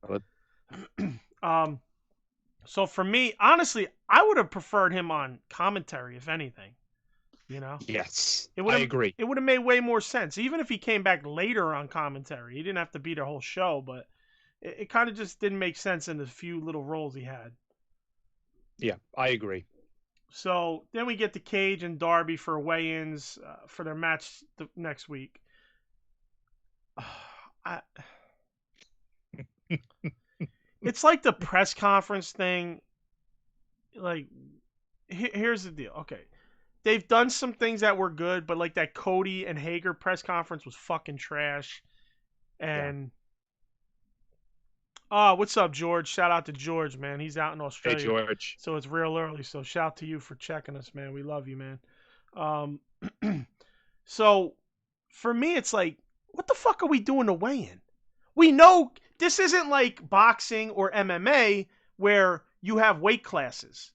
So for me, honestly, I would have preferred him on commentary, if anything. You know? Yes, I agree. It would have made way more sense. Even if he came back later on commentary. He didn't have to be the whole show, but it kind of just didn't make sense in the few little roles he had. Yeah, I agree. So then we get to Cage and Darby for weigh-ins for their match next week. It's like the press conference thing. Like, here's the deal. Okay, they've done some things that were good, but like that Cody and Hager press conference was fucking trash. And what's up, George? Shout out to George, man. He's out in Australia. Hey, George. So it's real early. So shout to you for checking us, man. We love you, man. So for me, it's like, what the fuck are we doing to weigh-in? We know this isn't like boxing or MMA where you have weight classes.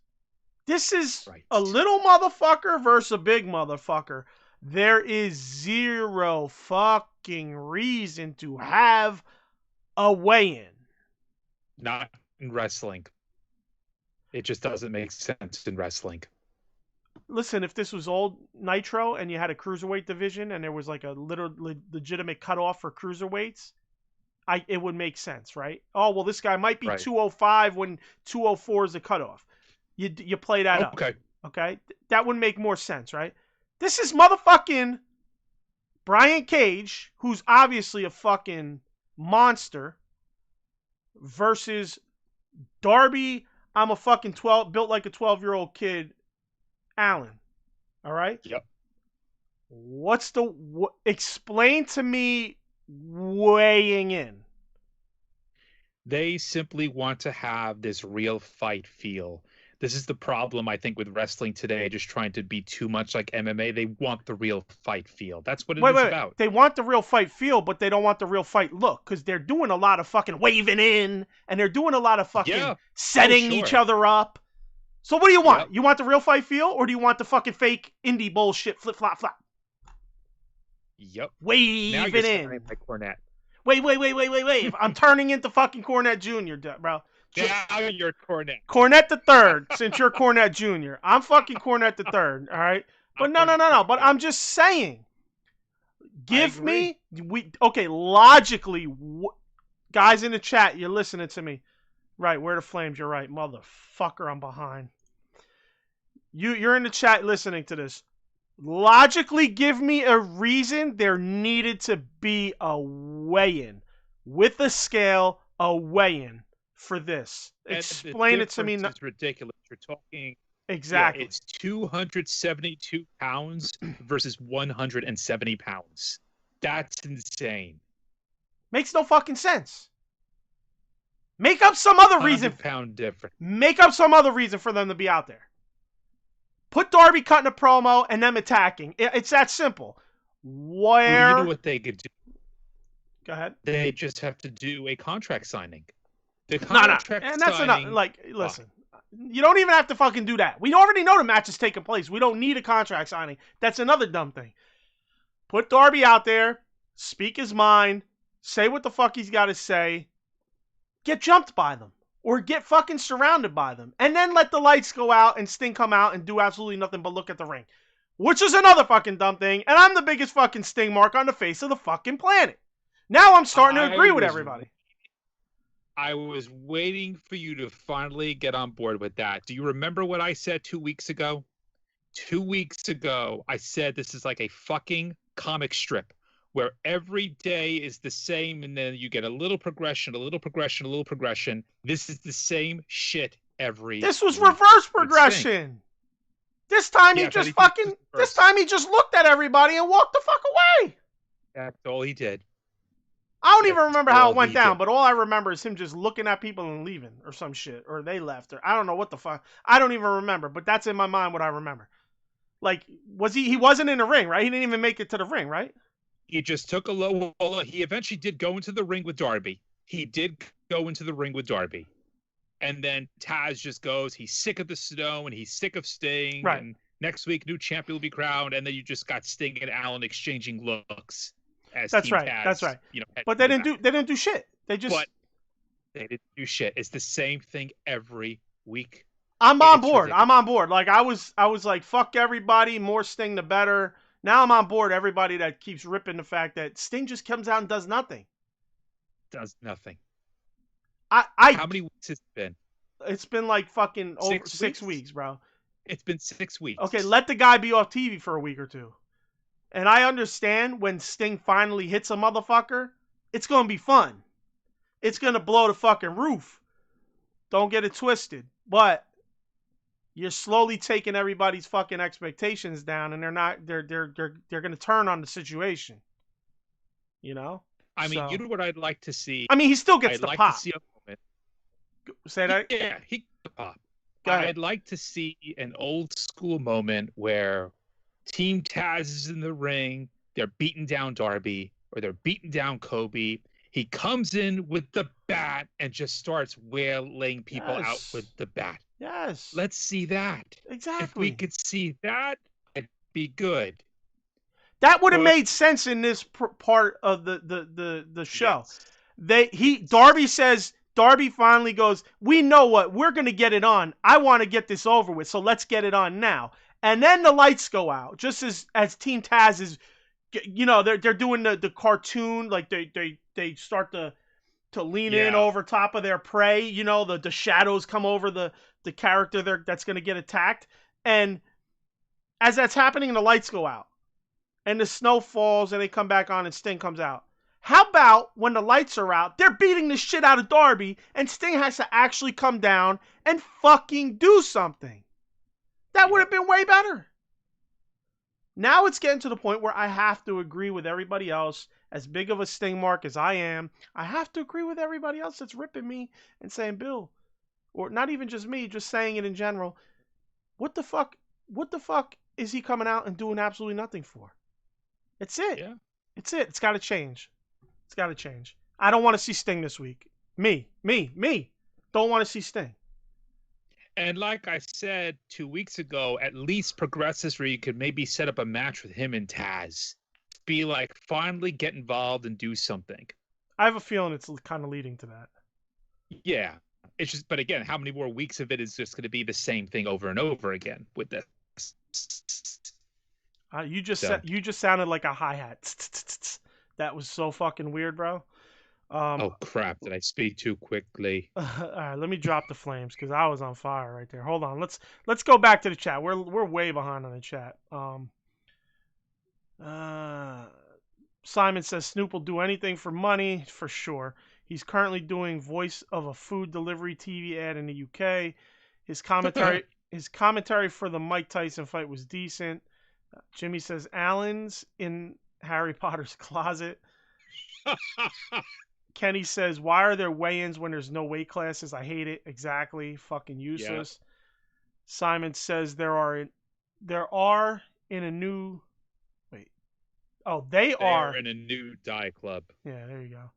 This is a little motherfucker versus a big motherfucker. There is zero fucking reason to have a weigh-in. Not in wrestling. It just doesn't make sense in wrestling. Listen, if this was old Nitro and you had a cruiserweight division and there was like a legitimate cutoff for cruiserweights, it would make sense, right? Oh, well, this guy might be 205 when 204 is the cutoff. You play that up. Okay? That would make more sense, right? This is motherfucking Brian Cage, who's obviously a fucking monster, versus Darby, I'm a fucking built like a 12-year-old kid, Allen. All right? Yep. Explain to me weighing in. They simply want to have this real fight feel. This is the problem, I think, with wrestling today, just trying to be too much like MMA. They want the real fight feel. That's what it is about. They want the real fight feel, but they don't want the real fight look, because they're doing a lot of fucking waving in, and they're doing a lot of fucking setting each other up. So what do you want? Yep. You want the real fight feel, or do you want the fucking fake indie bullshit flip flop flop? Yep. Waving in. Like Cornette. Wait. I'm turning into fucking Cornette Jr., bro. Now you're Cornette. Cornette the third, since you're Cornette Jr. I'm fucking Cornette the third, all right? But no. But I'm just saying. Give me... logically, guys in the chat, you're listening to me. Right, where the flames, you're right. Motherfucker, I'm behind. You're in the chat listening to this. Logically, give me a reason there needed to be a weigh-in. With a scale, a weigh-in. For this, explain it to me. It's ridiculous. You're talking exactly. It's 272 pounds versus 170 pounds. That's insane. Makes no fucking sense. Make up some other reason. Pound difference. Make up some other reason for them to be out there. Put Darby cutting a promo and them attacking. It's that simple. Where? You know what they could do? Go ahead. They just have to do a contract signing. And that's enough. Like, listen, you don't even have to fucking do that. We already know the match is taking place. We don't need a contract signing. That's another dumb thing. Put Darby out there, speak his mind, say what the fuck he's got to say, get jumped by them, or get fucking surrounded by them, and then let the lights go out and Sting come out and do absolutely nothing but look at the ring, which is another fucking dumb thing. And I'm the biggest fucking Sting mark on the face of the fucking planet. Now I'm starting to agree with everybody. I was waiting for you to finally get on board with that. Do you remember what I said 2 weeks ago? 2 weeks ago, I said this is like a fucking comic strip where every day is the same and then you get a little progression, a little progression, a little progression. This is the same shit every This was reverse progression. This time he just looked at everybody and walked the fuck away. That's all he did. I don't even remember how it went down, but all I remember is him just looking at people and leaving or some shit, or they left, or I don't know what the fuck. I don't even remember, but that's in my mind what I remember. Like, he wasn't in the ring, right? He didn't even make it to the ring, right? He just took a low. He eventually did go into the ring with Darby. And then Taz just goes, he's sick of the snow and he's sick of Sting. Right. And next week, new champion will be crowned. And then you just got Sting and Allen exchanging looks. That's right. You know, but they didn't do shit. They didn't do shit. It's the same thing every week. I'm on It's board. ridiculous. I'm on board. Like I was like, fuck everybody, more Sting the better. Now I'm on board. Everybody that keeps ripping the fact that Sting just comes out and does nothing. Does nothing. How many weeks has it been? It's been like fucking over 6 6 weeks, bro. It's been 6 weeks. Okay, let the guy be off TV for a week or two. And I understand when Sting finally hits a motherfucker, it's gonna be fun. It's gonna blow the fucking roof. Don't get it twisted. But you're slowly taking everybody's fucking expectations down, and they're gonna turn on the situation. You know? I mean, you know what I'd like to see? I mean, he still gets I'd the like pop. To see a moment. Say that? Yeah, he gets the pop. Go ahead. I'd like to see an old school moment where Team Taz is in the ring, they're beating down Darby, or they're beating down Kobe. He comes in with the bat and just starts wailing people out with the bat. Yes. Let's see that. Exactly. If we could see that, it'd be good. That would have made sense in this part of the show. Yes. Darby finally goes, we know what, we're going to get it on. I want to get this over with, so let's get it on now. And then the lights go out, just as Team Taz is, you know, they're doing the cartoon, like they start to lean in over top of their prey, you know, the shadows come over the character that's going to get attacked. And as that's happening, the lights go out. And the snow falls and they come back on and Sting comes out. How about when the lights are out, they're beating the shit out of Darby and Sting has to actually come down and fucking do something? That would have been way better. Now it's getting to the point where I have to agree with everybody else. As big of a Sting mark as I am, I have to agree with everybody else that's ripping me and saying, Bill, or not even just me, just saying it in general, what the fuck is he coming out and doing absolutely nothing for? It's it. Yeah. It's it. It's got to change. It's got to change. I don't want to see Sting this week. Me. Don't want to see Sting. And like I said 2 weeks ago, at least progress this where you could maybe set up a match with him and Taz. Be like, finally get involved and do something. I have a feeling it's kind of leading to that. Yeah. It's just, but again, how many more weeks of it is just going to be the same thing over and over again with this? You just sounded like a hi-hat. That was so fucking weird, bro. Oh crap! Did I speak too quickly? All right, let me drop the flames because I was on fire right there. Hold on, let's go back to the chat. We're way behind on the chat. Simon says Snoop will do anything for money for sure. He's currently doing voice of a food delivery TV ad in the UK. His commentary for the Mike Tyson fight was decent. Jimmy says Alan's in Harry Potter's closet. Kenny says, why are there weigh-ins when there's no weight classes? I hate it. Exactly. Fucking useless. Yeah. Simon says there are in a new... Wait. Oh, they are in a new die club. Yeah, there you go.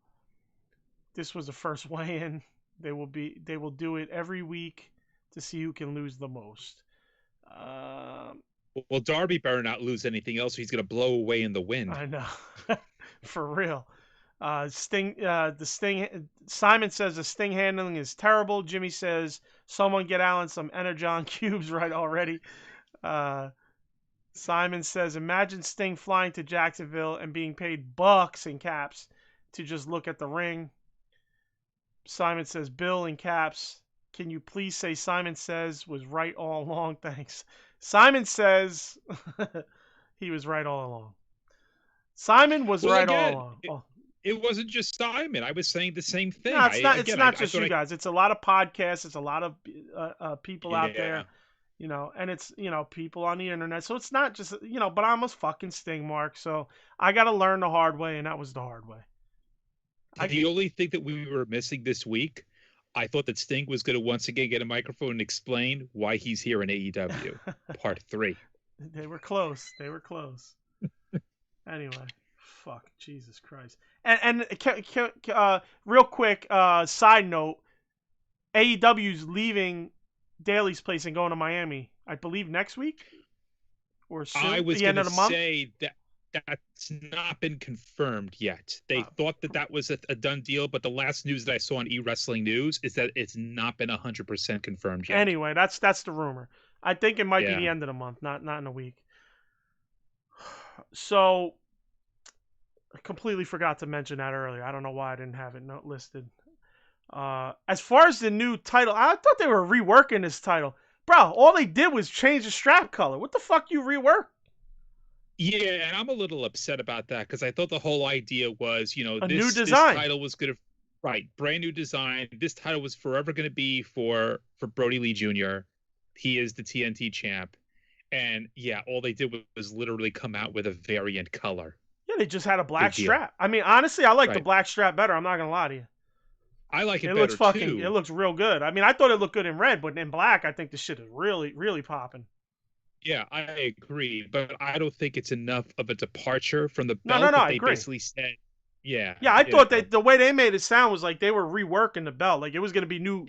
This was the first weigh-in. They will do it every week to see who can lose the most. Well, Darby better not lose anything else. He's going to blow away in the wind. I know. For real. Simon says the Sting handling is terrible. Jimmy says someone get Alan some Energon cubes right already. Simon says imagine Sting flying to Jacksonville and being paid bucks in caps to just look at the ring. Simon says Bill in caps. Can you please say Simon says was right all along? Thanks. Simon says he was right all along. Simon was all along. It wasn't just Simon. I was saying the same thing. No, it's not just you guys. It's a lot of podcasts. It's a lot of people out there, you know, and it's, you know, people on the internet. So it's not just, you know, but I'm a fucking Sting mark. So I got to learn the hard way, and that was the hard way. The only thing that we were missing this week, I thought that Sting was going to once again get a microphone and explain why he's here in AEW, Part 3. They were close. Anyway, fuck, Jesus Christ. And real quick, side note, AEW's leaving Daly's place and going to Miami, I believe next week or soon, I was the end of the month. Say that that's not been confirmed yet. They thought that was a done deal, but the last news that I saw on eWrestling News is that it's not been 100% confirmed yet. Anyway, that's the rumor. I think it might be the end of the month, not in a week. So, I completely forgot to mention that earlier. I don't know why I didn't have it listed. As far as the new title, I thought they were reworking this title. Bro, all they did was change the strap color. What the fuck you rework? Yeah, and I'm a little upset about that because I thought the whole idea was, new design. This title was going to, right, brand new design. This title was forever going to be for Brodie Lee Jr. He is the TNT champ. And yeah, all they did was literally come out with a variant color. Yeah, they just had a black strap. I mean, honestly, I like the black strap better. I'm not going to lie to you. I like it better too. It looks real good. I mean, I thought it looked good in red, but in black, I think the shit is really, really popping. Yeah, I agree, but I don't think it's enough of a departure from the belt that they agree. Basically said. Yeah. Yeah, I thought that the way they made it sound was like they were reworking the belt. Like it was going to be new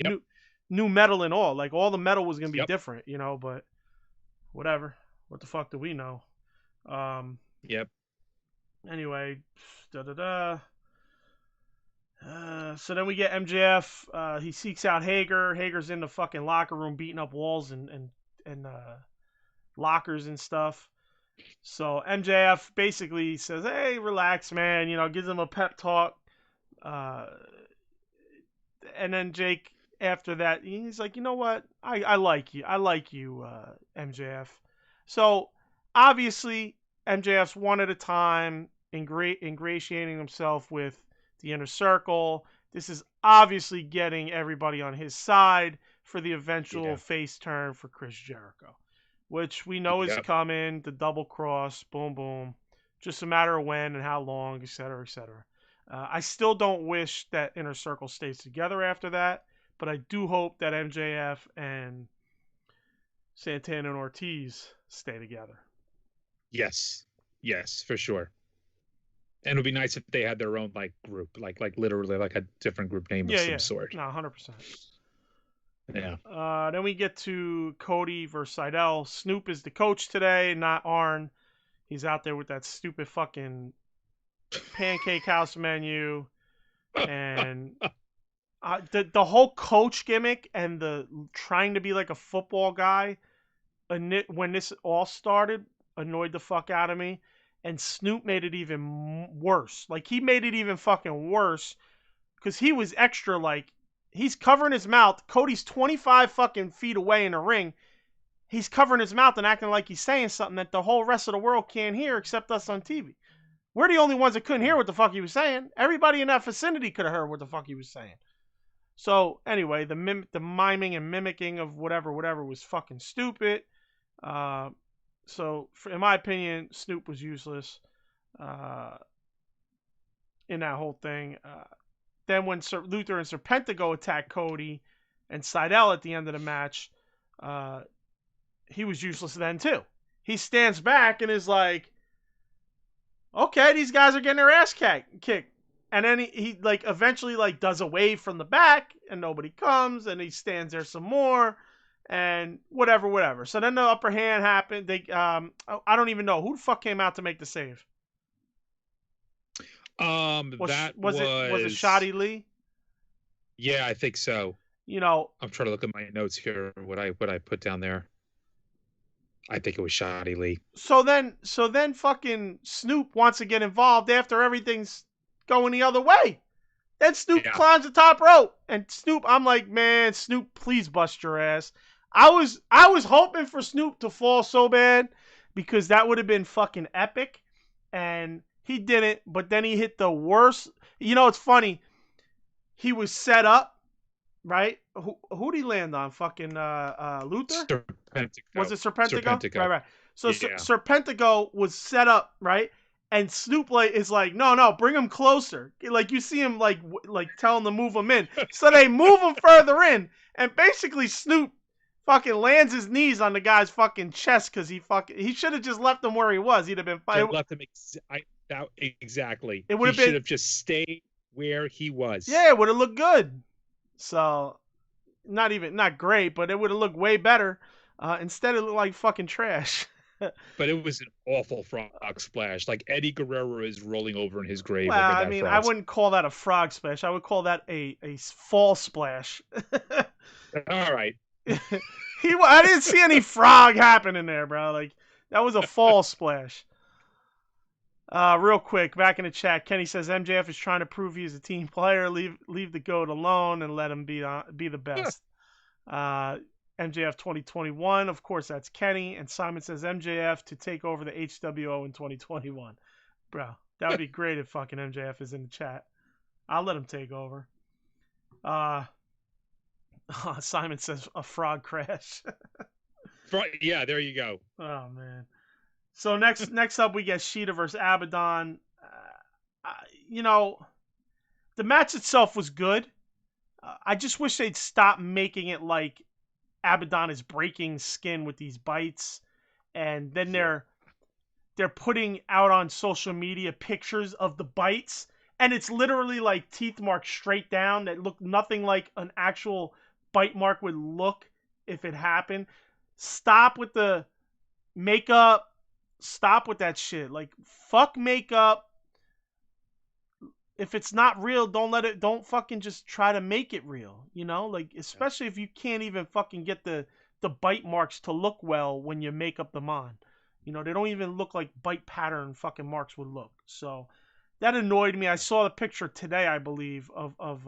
metal and all. Like all the metal was going to be different, but whatever. What the fuck do we know? Yep. Anyway, so then we get MJF. He seeks out Hager. Hager's in the fucking locker room beating up walls and lockers and stuff. So MJF basically says, "Hey, relax, man." Gives him a pep talk. And then Jake, after that, he's like, "You know what? I like you. I like you, MJF." So obviously, MJF's one at a time, ingratiating himself with the Inner Circle. This is obviously getting everybody on his side for the eventual face turn for Chris Jericho, which we know is coming, the double cross, boom, boom. Just a matter of when and how long, et cetera, et cetera. I still don't wish that Inner Circle stays together after that, but I do hope that MJF and Santana and Ortiz stay together. Yes, for sure. And it would be nice if they had their own group, like literally like a different group name of some sort. No, 100%. Yeah. Then we get to Cody versus Sydal. Snoop is the coach today, not Arn. He's out there with that stupid fucking pancake house menu. And the whole coach gimmick and the trying to be like a football guy, when this all started, annoyed the fuck out of me. And Snoop made it even worse. Like, he made it even fucking worse because he was extra, he's covering his mouth. Cody's 25 fucking feet away in the ring. He's covering his mouth and acting like he's saying something that the whole rest of the world can't hear except us on TV. We're the only ones that couldn't hear what the fuck he was saying. Everybody in that vicinity could have heard what the fuck he was saying. So, anyway, the miming and mimicking of whatever was fucking stupid. So, in my opinion, Snoop was useless in that whole thing. Then when Luther and Serpentico attacked Cody and Sydal at the end of the match, he was useless then too. He stands back and is like, okay, these guys are getting their ass kicked. And then he eventually does a wave from the back and nobody comes and he stands there some more. And whatever. So then the upper hand happened. I don't even know who the fuck came out to make the save. Was it Shoddy Lee? Yeah, I think so. I'm trying to look at my notes here. What I put down there. I think it was Shoddy Lee. So then fucking Snoop wants to get involved after everything's going the other way. Then Snoop climbs the top rope, and Snoop, I'm like, man, Snoop, please bust your ass. I was hoping for Snoop to fall so bad because that would have been fucking epic, and he didn't. But then he hit the worst. It's funny. He was set up, right? Who'd he land on? Fucking Luther? Serpentico. Was it Serpentico? Right. So yeah. Serpentico was set up, right? And Snoop is like, no, bring him closer. Like you see him like tell him to move him in. So they move him further in, and basically Snoop fucking lands his knees on the guy's fucking chest because he should have just left him where he was. He'd have been fine. Left him exactly. It would have should have just stayed where he was. Yeah, it would have looked good. So not great, but it would have looked way better. Instead, it looked like fucking trash. But it was an awful frog splash. Like Eddie Guerrero is rolling over in his grave Well, over I that mean, I frog. wouldn't call that a frog splash. I would call that a fall splash. All right. I didn't see any frog happening there, bro. Like that was a fall splash. Real quick, back in the chat, Kenny says MJF is trying to prove he's a team player. Leave the goat alone and let him be the best. MJF 2021, of course, that's Kenny. And Simon says MJF to take over the HWO in 2021. Bro, that would be great if fucking MJF is in the chat. I'll let him take over. Simon says a frog crash. Yeah, there you go. Oh man. So next up we get Shida versus Abaddon. The match itself was good. I just wish they'd stop making it like Abaddon is breaking skin with these bites, and then they're putting out on social media pictures of the bites, and it's literally like teeth marks straight down that look nothing like an actual bite mark would look if it happened. Stop with the makeup. Stop with that shit. Like, fuck makeup. If it's not real, don't fucking just try to make it real. Like, especially if you can't even fucking get the bite marks to look well when you make up them on. They don't even look like bite pattern fucking marks would look. So that annoyed me. I saw the picture today, I believe, of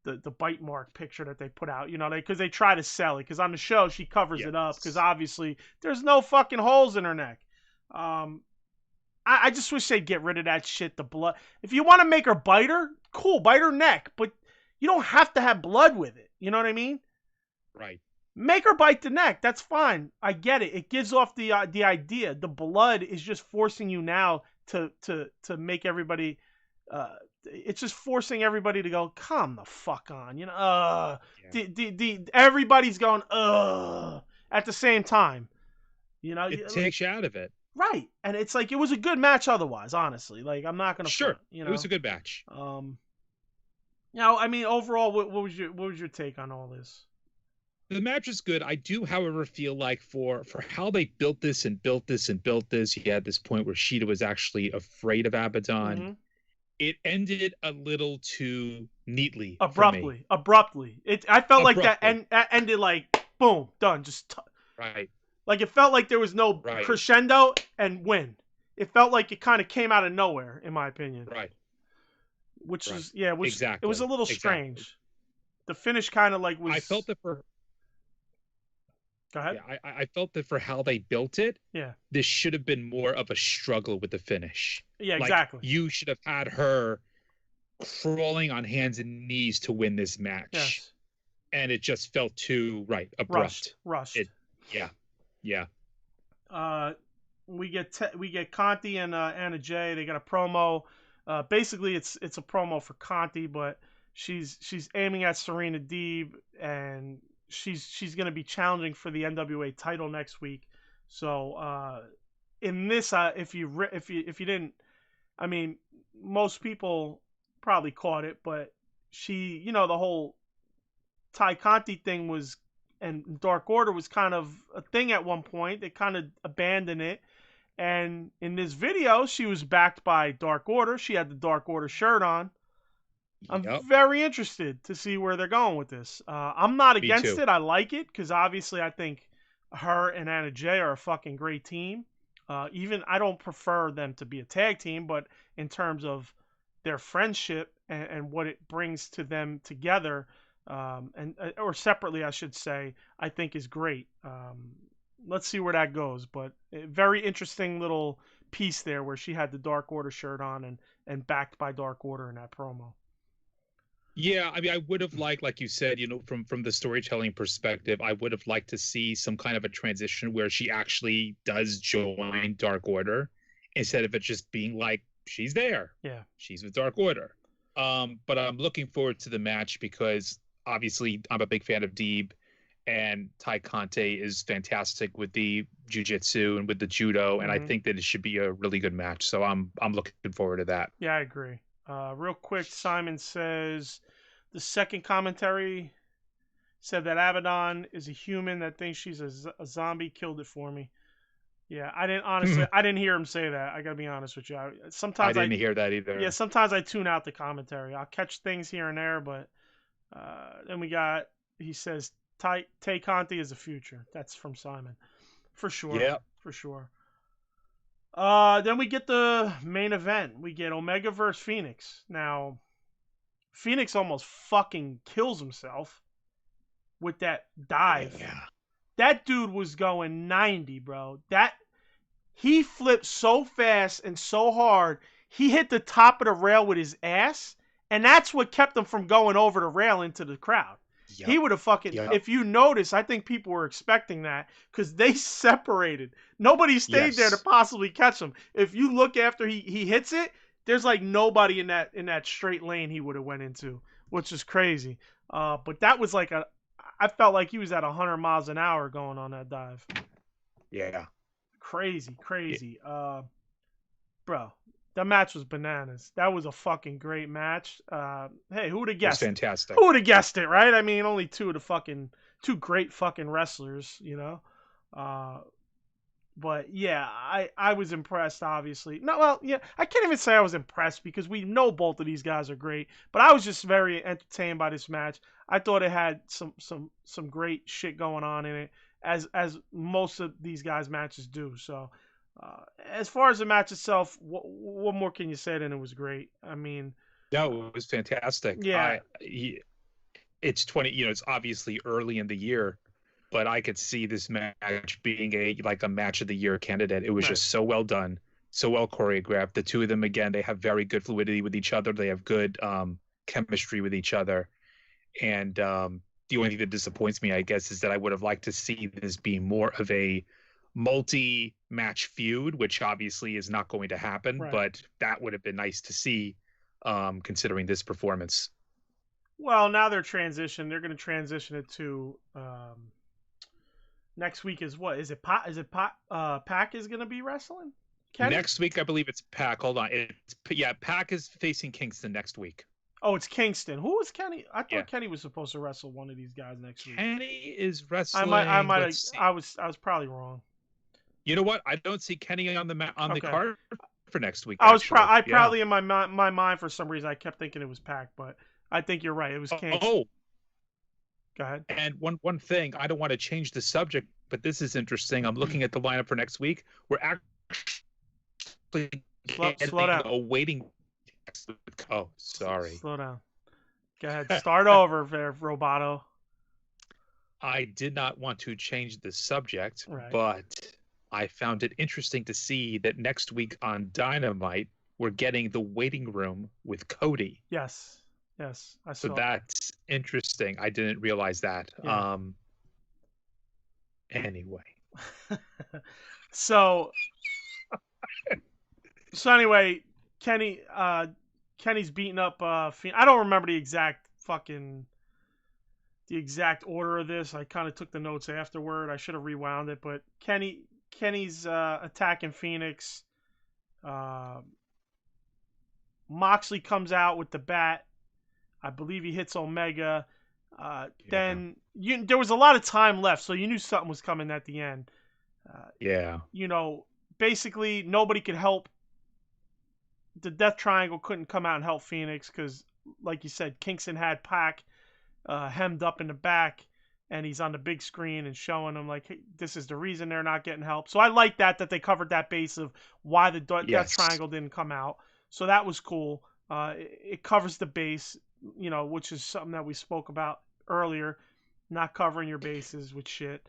the bite mark picture that they put out, because they try to sell it. Because on the show, she covers it up because obviously there's no fucking holes in her neck. I just wish they'd get rid of that shit, the blood. If you want to make her bite her, cool, bite her neck. But you don't have to have blood with it. You know what I mean? Right. Make her bite the neck. That's fine. I get it. It gives off the idea. The blood is just forcing you now to make everybody... it's just forcing everybody to go, come the fuck on. Everybody's going, at the same time. It takes you out of it. Right. And it's like, it was a good match otherwise, honestly. Like, I'm not going to... Sure. It was a good match. I mean, overall, what was your take on all this? The match is good. I do, however, feel like for how they built this and built this and built this, you had this point where Shida was actually afraid of Abaddon. Mm-hmm. It ended a little too neatly. Abruptly. I felt like that ended like, boom, done. Right. Like, it felt like there was no crescendo and win. It felt like it kind of came out of nowhere, in my opinion. Right. Which is, exactly. It was a little strange. The finish kind of like was... I felt that for... Go ahead. Yeah, I felt that for how they built it, this should have been more of a struggle with the finish. Yeah, exactly. You should have had her crawling on hands and knees to win this match. Yes. And it just felt too abrupt. Rushed. Yeah. We get Conti and Anna Jay. They got a promo. Basically, it's a promo for Conti, but she's aiming at Serena Deeb, and she's going to be challenging for the NWA title next week. So in this, if you didn't, I mean, most people probably caught it, but she, the whole Ty Conti thing was, and Dark Order was kind of a thing at one point. They kind of abandoned it. And in this video, she was backed by Dark Order. She had the Dark Order shirt on. I'm very interested to see where they're going with this. I'm not against it. I like it because obviously I think her and Anna Jay are a fucking great team. Even I don't prefer them to be a tag team, but in terms of their friendship and what it brings to them together, or separately, I should say, I think is great. Let's see where that goes, but a very interesting little piece there where she had the Dark Order shirt on and backed by Dark Order in that promo. Yeah, I mean, I would have liked, like you said, from the storytelling perspective, I would have liked to see some kind of a transition where she actually does join Dark Order instead of it just being like, she's there. Yeah. She's with Dark Order. But I'm looking forward to the match because obviously I'm a big fan of Deeb, and Ty Conti is fantastic with the jiu-jitsu and with the judo, and I think that it should be a really good match. So I'm looking forward to that. Yeah, I agree. Real quick, Simon says the second commentary said that Abaddon is a human that thinks she's a zombie. Killed it for me. Yeah, I didn't honestly. I didn't hear him say that. I gotta be honest with you. I Sometimes didn't hear that either. yeah, sometimes I tune out the commentary. I'll catch things here and there, but then he says, Tay Conti is the future. That's from Simon. For sure. Yeah. For sure. Then we get the main event. We get Omega versus Phoenix. Now, Phoenix almost fucking kills himself with that dive. Yeah. That dude was going 90, bro. He flipped so fast and so hard, he hit the top of the rail with his ass, and that's what kept him from going over the rail into the crowd. Yep. He would have fucking, if you notice, I think people were expecting that because they separated. Nobody stayed there to possibly catch him. If you look after he hits it, there's like nobody in that straight lane he would have went into, which is crazy. But that was like I felt like he was at 100 miles an hour going on that dive. Yeah. Crazy. Bro, that match was bananas. That was a fucking great match. Hey, who would have guessed? It was fantastic. Who would have guessed it, right? I mean, only two great fucking wrestlers, you know? But yeah, I was impressed, obviously. No, well, yeah, I can't even say I was impressed because we know both of these guys are great. But I was just very entertained by this match. I thought it had some great shit going on in it, as most of these guys' matches do. So, as far as the match itself, what more can you say than it was great? I mean, no, it was fantastic. Yeah, it's 20. It's obviously early in the year, but I could see this match being a match of the year candidate. It was just so well done, so well choreographed. The two of them, again, they have very good fluidity with each other. They have good chemistry with each other. And the only thing that disappoints me, I guess, is that I would have liked to see this be more of a multi-match feud, which obviously is not going to happen. Right. But that would have been nice to see, considering this performance. Well, now they're transitioned. They're going to transition it to next week. Is what? Is it Pac? Pac is going to be wrestling? Kenny? Next week, I believe it's Pac. Hold on. Pac is facing Kingston next week. Oh, it's Kingston. Who was Kenny? I thought Kenny was supposed to wrestle one of these guys next week. Kenny is wrestling. I was probably wrong. You know what? I don't see Kenny on the card for next week. I probably in my mind for some reason I kept thinking it was Pac, but I think you're right. It was Kingston. Oh. Go ahead. And one thing, I don't want to change the subject, but this is interesting. I'm looking at the lineup for next week. We're actually slow down. Awaiting. Oh, sorry. Slow down. Go ahead. Start over, Roboto. I did not want to change the subject, right. But I found it interesting to see that next week on Dynamite, we're getting the waiting room with Cody. Yes, I saw. So that's interesting. I didn't realize that. Yeah. Anyway. So anyway, Kenny's beating up I don't remember the exact order of this. I kind of took the notes afterward. I should have rewound it, but Kenny's attacking Phoenix. Moxley comes out with the bat. I believe he hits Omega. Then there was a lot of time left, so you knew something was coming at the end. Basically nobody could help. The Death Triangle couldn't come out and help Phoenix because, like you said, Kingston had Pac hemmed up in the back, and he's on the big screen and showing them, like, hey, this is the reason they're not getting help. So I like that they covered that base of why the Death Triangle didn't come out. So that was cool. It covers the base, which is something that we spoke about earlier, not covering your bases with shit.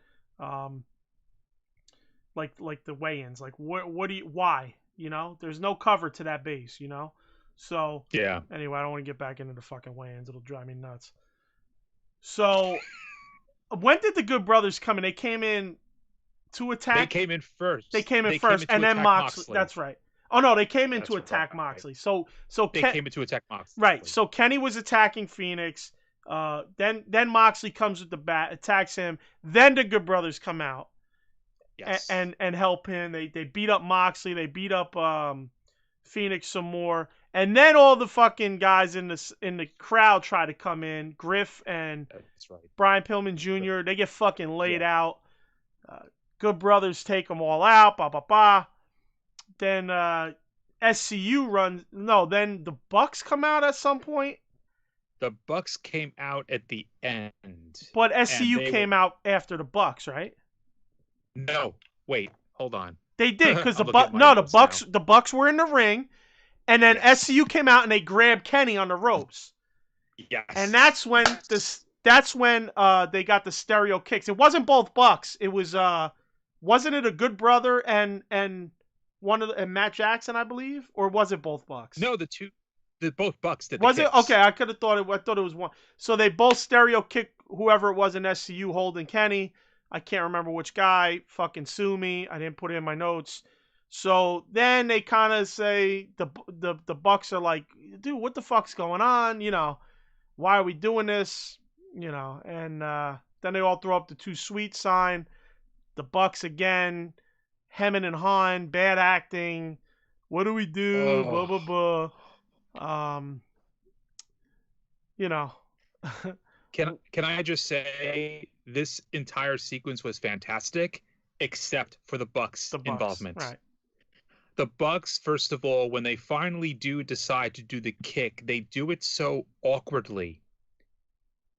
Like the weigh-ins. Like, why? There's no cover to that base, So, anyway, I don't want to get back into the fucking weigh-ins. It'll drive me nuts. So, when did the Good Brothers come in? They came in to attack. They came in first. And then Moxley. That's right. Oh, no, they came in to attack Moxley. So they came in to attack Moxley. Right. So, Kenny was attacking Phoenix. Then Moxley comes with the bat, attacks him. Then the Good Brothers come out. Yes. And help him. They beat up Moxley. They beat up Phoenix some more. And then all the fucking guys in the crowd try to come in. Griff and Brian Pillman Jr. They get fucking laid out. Good Brothers take them all out. Blah blah blah. Then SCU runs. No, then the Bucks come out at some point. The Bucks came out at the end. But SCU came out after the Bucks, right? No, wait, hold on. They did because the Bucks were in the ring, and then SCU came out and they grabbed Kenny on the ropes. Yes. And that's when they got the stereo kicks. It wasn't both Bucks. It was wasn't it a Good Brother and Matt Jackson, I believe, or was it both Bucks? No, both Bucks did. Was it? Okay, I could have thought it. I thought it was one. So they both stereo kick whoever it was in SCU holding Kenny. I can't remember which guy. Fucking sue me. I didn't put it in my notes. So then they kind of say the Bucks are like, dude, what the fuck's going on? You know, why are we doing this? You know, and then they all throw up the too sweet sign. The Bucks again, hemming and hawing, bad acting. What do we do? Blah blah blah. You know. Can I just say this entire sequence was fantastic, except for the Bucks' involvement. Right. The Bucks, first of all, when they finally do decide to do the kick, they do it so awkwardly.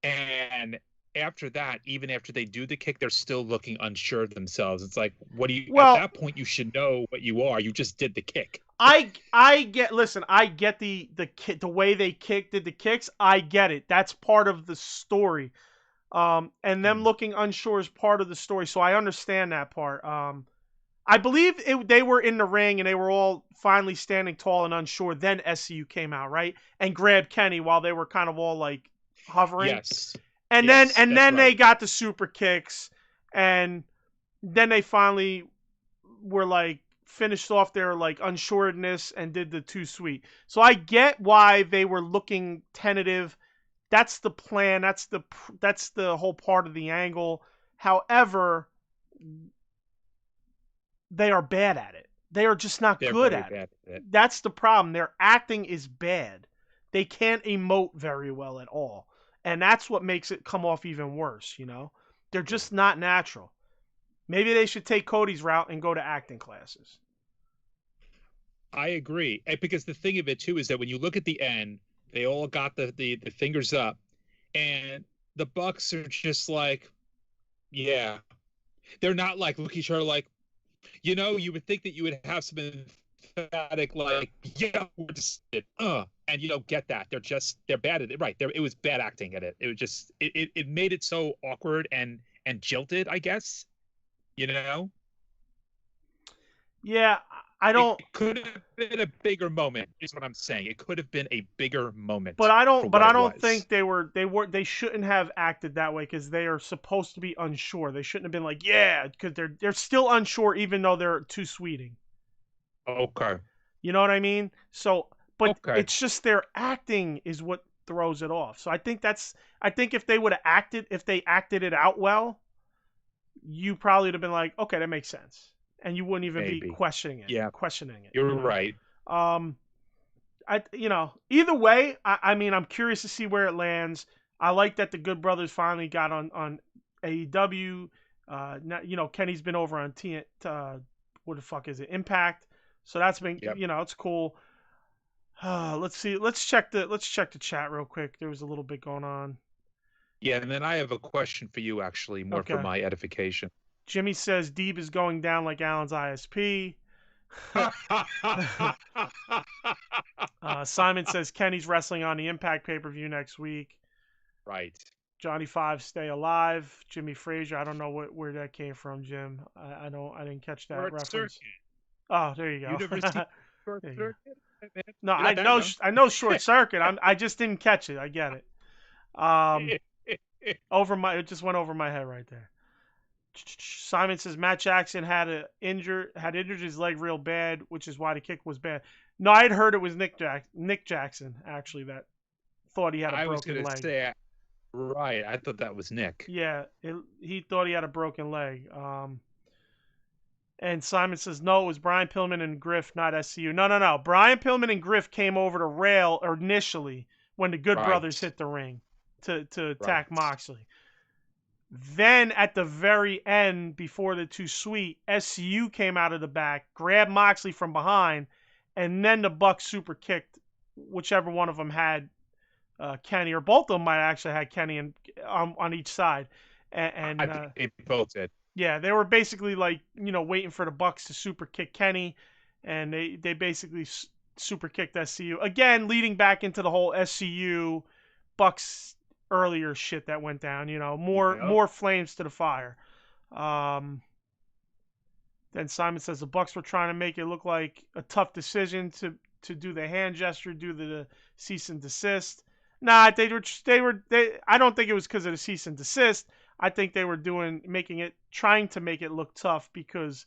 And after that, even after they do the kick, they're still looking unsure of themselves. It's like, at that point, you should know what you are. You just did the kick. I get the way they did the kicks. I get it. That's part of the story. And them looking unsure is part of the story. So I understand that part. I believe they were in the ring and they were all finally standing tall and unsure. Then SCU came out, right? And grabbed Kenny while they were kind of all like hovering. Yes. And then they got the super kicks, and then they finally were like finished off their like unsureness and did the too sweet. So I get why they were looking tentative. That's the plan. That's the whole part of the angle. However, they are bad at it. They are just not good at it. That's the problem. Their acting is bad. They can't emote very well at all. And that's what makes it come off even worse, you know? They're just not natural. Maybe they should take Cody's route and go to acting classes. I agree. Because the thing of it, too, is that when you look at the end, they all got the fingers up. And the Bucks are just like, yeah. They're not like, look at each other like, you know, you would think that you would have some emphatic, like, yeah, we're just, and you don't get that. They're bad at it. Right. It was bad acting at it. It was just, it made it so awkward and jilted, I guess, you know? Yeah, I don't. It could have been a bigger moment, is what I'm saying. It could have been a bigger moment. But I don't think they shouldn't have acted that way because they are supposed to be unsure. They shouldn't have been like, yeah, because they're still unsure even though they're too sweeting. Okay. You know what I mean? So, but it's just their acting is what throws it off. So I think if they would have if they acted it out well, you probably would have been like, okay, that makes sense. And you wouldn't even be questioning it. Yeah. Questioning it. You're right. Either way, I mean, I'm curious to see where it lands. I like that the Good Brothers finally got on AEW. Now, Kenny's been over on what the fuck is it? Impact. So that's been, it's cool. Let's see. Let's check the chat real quick. There was a little bit going on. Yeah, and then I have a question for you, actually, more for my edification. Jimmy says Deeb is going down like Allen's ISP. Simon says Kenny's wrestling on the Impact pay-per-view next week. Right. Johnny Five, stay alive. Jimmy Frazier, I don't know where that came from, Jim. I didn't catch that reference. Circuit. Oh, there you go. University Short Circuit. No, I know Short Circuit. I just didn't catch it. I get it. It just went over my head right there. Simon says Matt Jackson had injured his leg real bad, which is why the kick was bad. No, I had heard it was Nick Jackson actually that thought he had a broken leg. Right, I thought that was Nick. Yeah, he thought he had a broken leg. And Simon says no, it was Brian Pillman and Griff, not SCU. No. Brian Pillman and Griff came over to rail initially when the Good Brothers hit the ring to attack Moxley. Then at the very end, before the 2 Sweet, SCU came out of the back, grabbed Moxley from behind, and then the Bucks super kicked whichever one of them had Kenny, or both of them might actually had Kenny on each side. And I think they both did. Yeah, they were basically like, waiting for the Bucks to super kick Kenny, and they basically super kicked SCU. Again, leading back into the whole SCU Bucks earlier shit that went down, more flames to the fire. Then Simon says the Bucks were trying to make it look like a tough decision to do the hand gesture, do the cease and desist. Nah, I don't think it was because of the cease and desist. I think they were trying to make it look tough because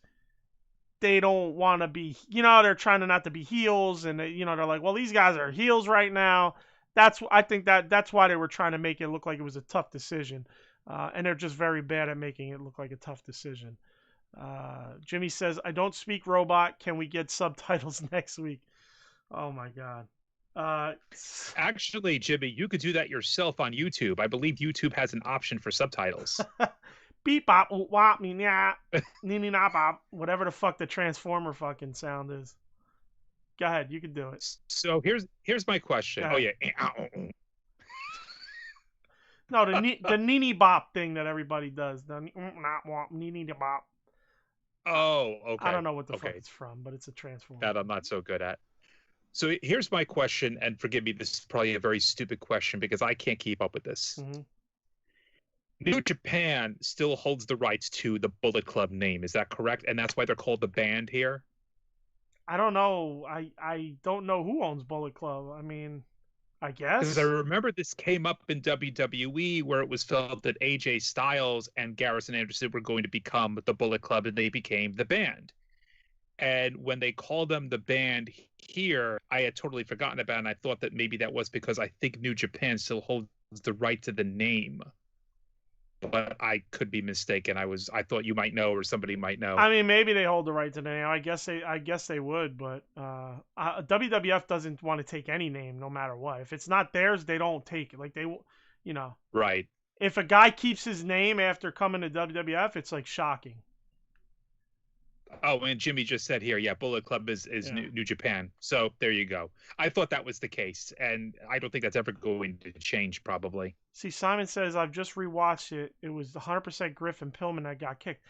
they don't want to be, they're trying to not to be heels, and they're like, well, these guys are heels right now. I think that's why they were trying to make it look like it was a tough decision, and they're just very bad at making it look like a tough decision. Jimmy says, I don't speak robot. Can we get subtitles next week? Oh my God. Actually, Jimmy, you could do that yourself on YouTube. I believe YouTube has an option for subtitles. Beep bop wop me nya nini na bop, whatever the fuck the Transformer fucking sound is. Go ahead, you can do it. So here's my question. Oh yeah. No, the nini bop thing that everybody does. The nini bop. Oh, okay. I don't know what the fuck it's from, but it's a Transformer. That I'm not so good at. So here's my question, and forgive me, this is probably a very stupid question because I can't keep up with this. Mm-hmm. New Japan still holds the rights to the Bullet Club name. Is that correct? And that's why they're called the Band here? I don't know. I don't know who owns Bullet Club. I mean, I guess. Because I remember this came up in WWE where it was felt that AJ Styles and Garrison Anderson were going to become the Bullet Club, and they became the Band. And when they called them the Band here, I had totally forgotten about it, and I thought that maybe that was because I think New Japan still holds the right to the name. But I could be mistaken. I thought you might know, or somebody might know. I mean, maybe they hold the right to the name. I guess they would, but WWF doesn't want to take any name, no matter what. If it's not theirs, they don't take it. Like Right. If a guy keeps his name after coming to WWF, it's like shocking. Oh, and Jimmy just said here, yeah, Bullet Club is New Japan. So there you go. I thought that was the case, and I don't think that's ever going to change, probably. See, Simon says, I've just rewatched it. It was 100% Griff and Pillman that got kicked.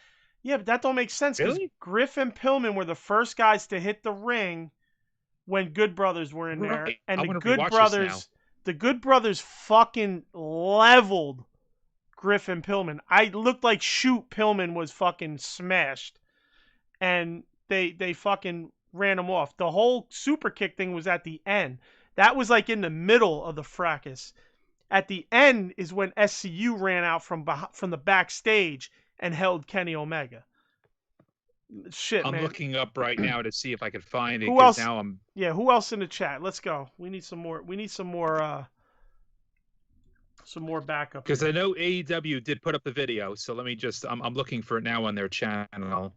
Yeah, but that don't make sense, because Griff and Pillman were the first guys to hit the ring when Good Brothers were in there. And the Good Brothers fucking leveled Griff and Pillman. I looked like Pillman was fucking smashed. And they fucking ran him off. The whole super kick thing was at the end. That was like in the middle of the fracas. At the end is when SCU ran out from the backstage and held Kenny Omega. Shit, man. I'm looking up right now to see if I could find it. Who else? Now who else in the chat? Let's go. We need some more. We need some more backup. Because I know AEW did put up the video, so let me just. I'm looking for it now on their channel.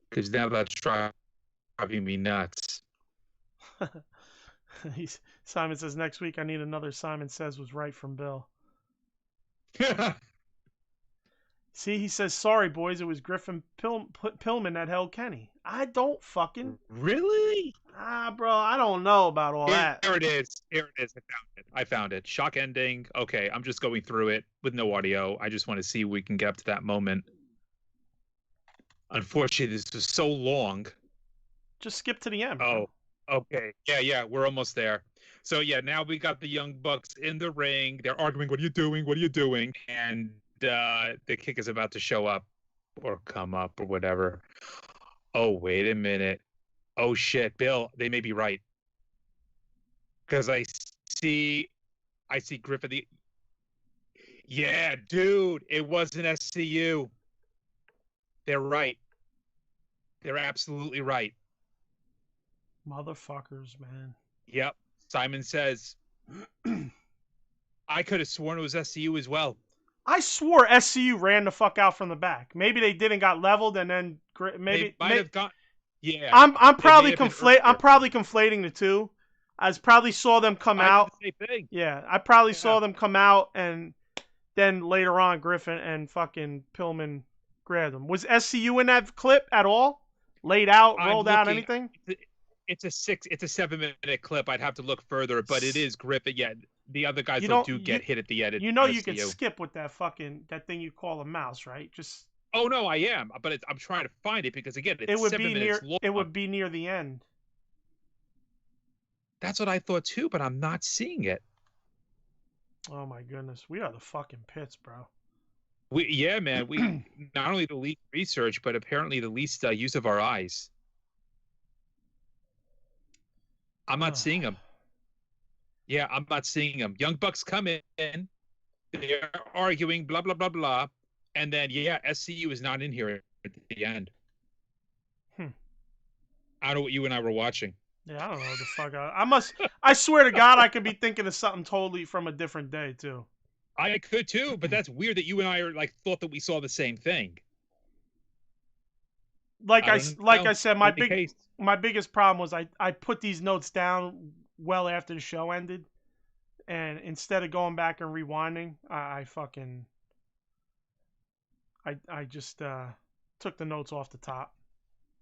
Because now that's driving me nuts. Simon says next week I need another Simon Says was right from Bill. See, he says, sorry, boys, it was Griffin Pillman that held Kenny. I don't fucking... Really? Bro, I don't know about all that. Here it is. I found it. Shock ending. Okay, I'm just going through it with no audio. I just want to see if we can get up to that moment. Unfortunately, this was so long. Just skip to the end. Bro. Oh, okay. Yeah, we're almost there. So, yeah, now we got the Young Bucks in the ring. They're arguing, what are you doing? What are you doing? And the kick is about to show up or come up or whatever. Oh, wait a minute. Oh, shit, Bill, they may be right. Because I see Griffin. Yeah, dude, it was an SCU. They're right. They're absolutely right. Motherfuckers, man. Yep. Simon Says, I could have sworn it was SCU as well. I swore SCU ran the fuck out from the back. Maybe they didn't got leveled, and then maybe they might have got. Yeah. I'm probably conflating the two. I probably saw them come out. The same thing. Yeah, I probably saw them come out, and then later on, Griffin and fucking Pillman grabbed him. Was SCU in that clip at all? Laid out, rolled out, anything? It's a 7-minute clip. I'd have to look further, but it is Griffin. Yeah, the other guys do get hit at the end. You know you can skip with that thing you call a mouse, right? Just. Oh no, I am, but I'm trying to find it because again, it's 7 minutes long. It would be near the end. That's what I thought too, but I'm not seeing it. Oh my goodness, we are the fucking pits, bro. Yeah, man. We not only the least research, but apparently the least use of our eyes. I'm not seeing them. Yeah, I'm not seeing them. Young Bucks come in, they're arguing, blah blah blah blah, and then SCU is not in here at the end. I don't know what you and I were watching. Yeah, I don't know what the fuck. I swear to God, I could be thinking of something totally from a different day too. I could too, but that's weird that you and I are thought that we saw the same thing. Like I said, my biggest problem was I put these notes down well after the show ended, and instead of going back and rewinding, I just took the notes off the top.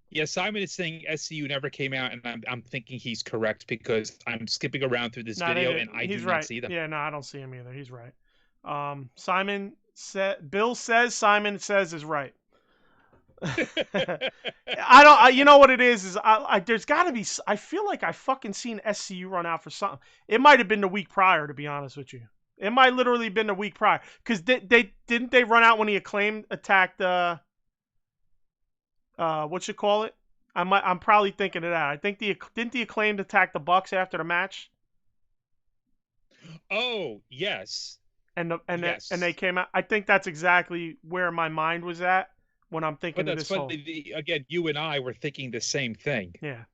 Yeah, Simon is saying SCU never came out, and I'm thinking he's correct because I'm skipping around through this video and I do not see them. Yeah, no, I don't see him either. He's right. Bill says Simon says is right. You know what it is there's got to be. I feel like I fucking seen SCU run out for something. It might have been the week prior, to be honest with you. It might literally been the week prior because they run out when the Acclaimed attacked. What you call it? I'm probably thinking of that. I think didn't the Acclaimed attack the Bucks after the match? Oh yes. And they came out. I think that's exactly where my mind was at when I'm thinking of this whole. Again, you and I were thinking the same thing. Yeah,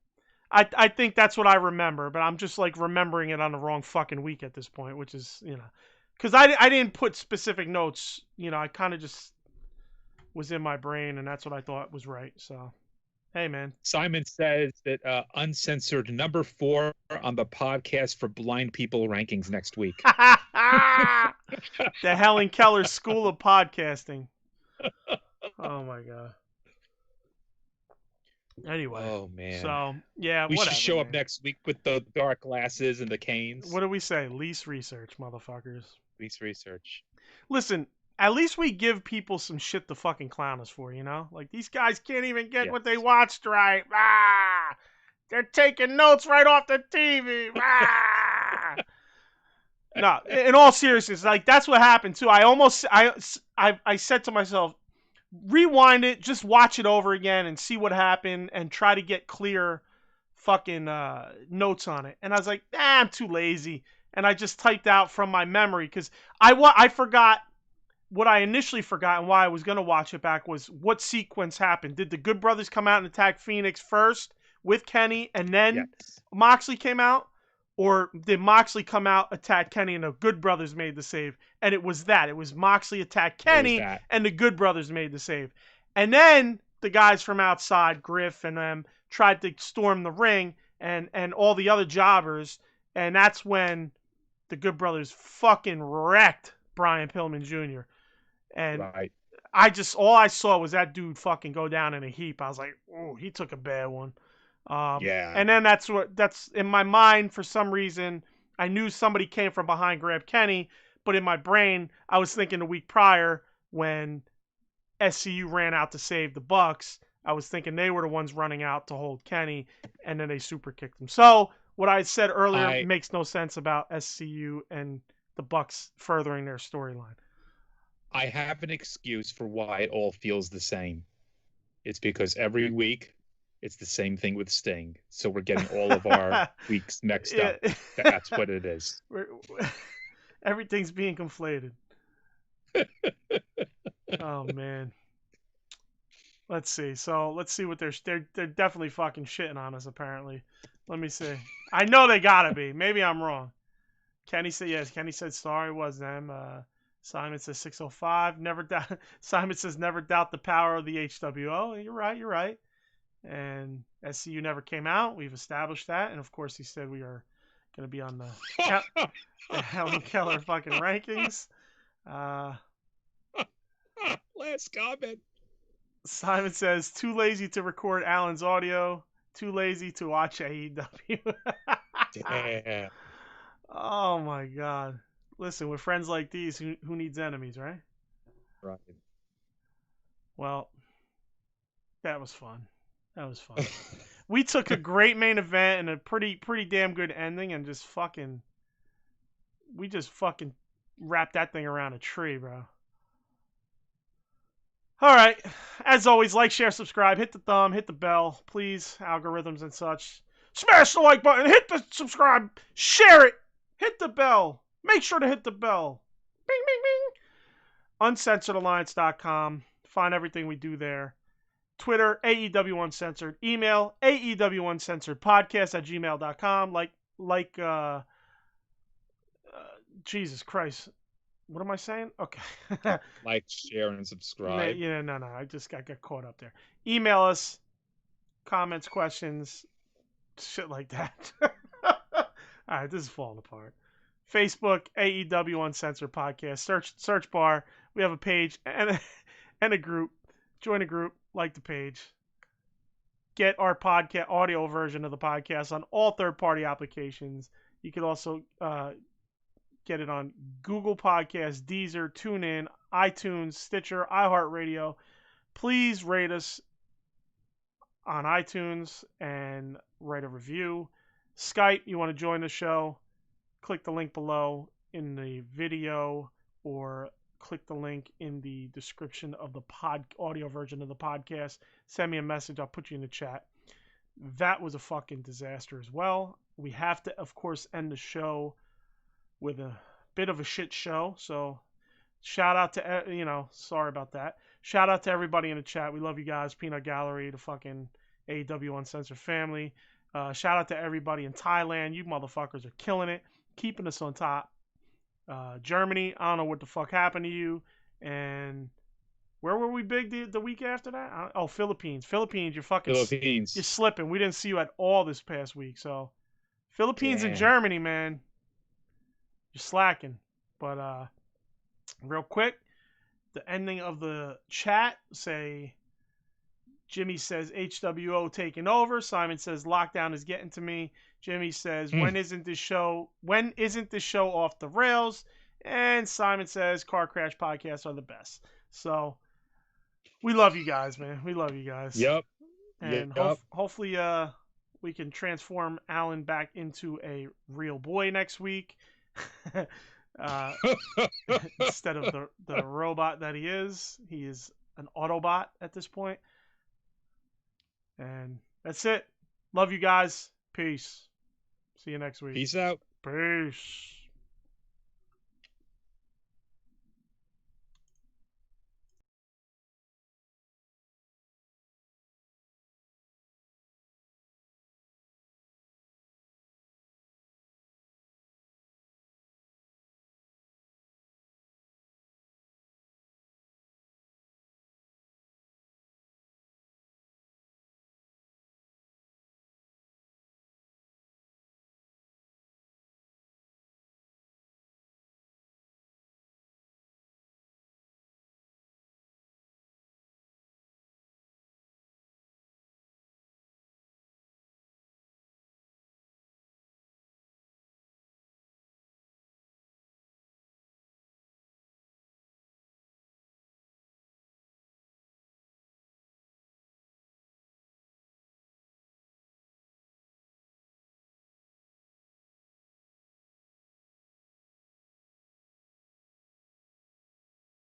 I think that's what I remember, but I'm just remembering it on the wrong fucking week at this point, which is because I didn't put specific notes. I kind of just was in my brain, and that's what I thought was right. So, hey, man. Simon says that Uncensored number 4 on the podcast for blind people rankings next week. The Helen Keller School of Podcasting. Oh my God. Anyway. Oh man. So yeah, we should show up next week with the dark glasses and the canes. What do we say? Least research, motherfuckers. Least research. Listen, at least we give people some shit to fucking clown us for, Like these guys can't even get what they watched right. They're taking notes right off the TV. No, in all seriousness, that's what happened too. I said to myself, rewind it, just watch it over again and see what happened and try to get clear fucking notes on it. And I was like, I'm too lazy. And I just typed out from my memory because I forgot what I initially forgot and why I was going to watch it back was what sequence happened. Did the Good Brothers come out and attack Phoenix first with Kenny and then Moxley came out? Or did Moxley come out, attack Kenny, and the Good Brothers made the save? And it was that. It was Moxley attacked Kenny, and the Good Brothers made the save. And then the guys from outside, Griff and them, tried to storm the ring, and all the other jobbers. And that's when the Good Brothers fucking wrecked Brian Pillman Jr. And all I saw was that dude fucking go down in a heap. I was like, oh, he took a bad one. And then that's in my mind for some reason. I knew somebody came from behind, grabbed Kenny, but in my brain I was thinking the week prior when SCU ran out to save the Bucks. I was thinking they were the ones running out to hold Kenny, and then they super kicked him. So what I said earlier makes no sense about SCU and the Bucks furthering their storyline. I have an excuse for why it all feels the same. It's because every week it's the same thing with Sting. So we're getting all of our weeks mixed up. That's what it is. Everything's being conflated. Oh, man. Let's see. So let's see what they're definitely fucking shitting on us, apparently. Let me see. I know they gotta be. Maybe I'm wrong. Kenny said yes. Kenny said sorry was them. Simon says 605. Simon says never doubt the power of the HWO. You're right. And SCU never came out. We've established that. And, of course, he said we are going to be on the Helen Keller fucking rankings. Last comment. Simon says, too lazy to record Alan's audio. Too lazy to watch AEW. Damn. Oh, my God. Listen, with friends like these, who needs enemies, right? Right. Well, that was fun. That was fun. We took a great main event and a pretty damn good ending and just fucking wrapped that thing around a tree, bro. All right. As always, like, share, subscribe, hit the thumb, hit the bell, please. Algorithms and such. Smash the like button, hit the subscribe, share it, hit the bell. Make sure to hit the bell. Bing, bing, bing. UncensoredAlliance.com. Find everything we do there. Twitter, AEW Uncensored. Email, AEW Uncensored Podcast at gmail.com. Jesus Christ. What am I saying? Okay. Like, share, and subscribe. Yeah, no. I got caught up there. Email us, comments, questions, shit like that. All right, this is falling apart. Facebook, AEW Uncensored Podcast. Search bar. We have a page and a group. Join a group. Like the page. Get our podcast audio version of the podcast on all third-party applications. You can also get it on Google Podcasts, Deezer, TuneIn, iTunes, Stitcher, iHeartRadio. Please rate us on iTunes and write a review. Skype, you want to join the show, click the link below in the video or click the link in the description of the audio version of the podcast. Send me a message. I'll put you in the chat. That was a fucking disaster as well. We have to, of course, end the show with a bit of a shit show. So shout out to, sorry about that. Shout out to everybody in the chat. We love you guys. Peanut Gallery, the fucking AEW Uncensored family. Shout out to everybody in Thailand. You motherfuckers are killing it. Keeping us on top. Germany, I don't know what the fuck happened to you. And where were we big the week after that? Philippines. Philippines, you're slipping. We didn't see you at all this past week. So Philippines and Germany, man. You're slacking. But real quick, the ending of the chat, say Jimmy says HWO taking over. Simon says lockdown is getting to me. Jimmy says when isn't this show off the rails? And Simon says car crash podcasts are the best. So we love you guys, man. We love you guys. Yep. And hopefully we can transform Alan back into a real boy next week. Instead of the robot that he is an Autobot at this point. And that's it. Love you guys. Peace. See you next week. Peace out. Peace.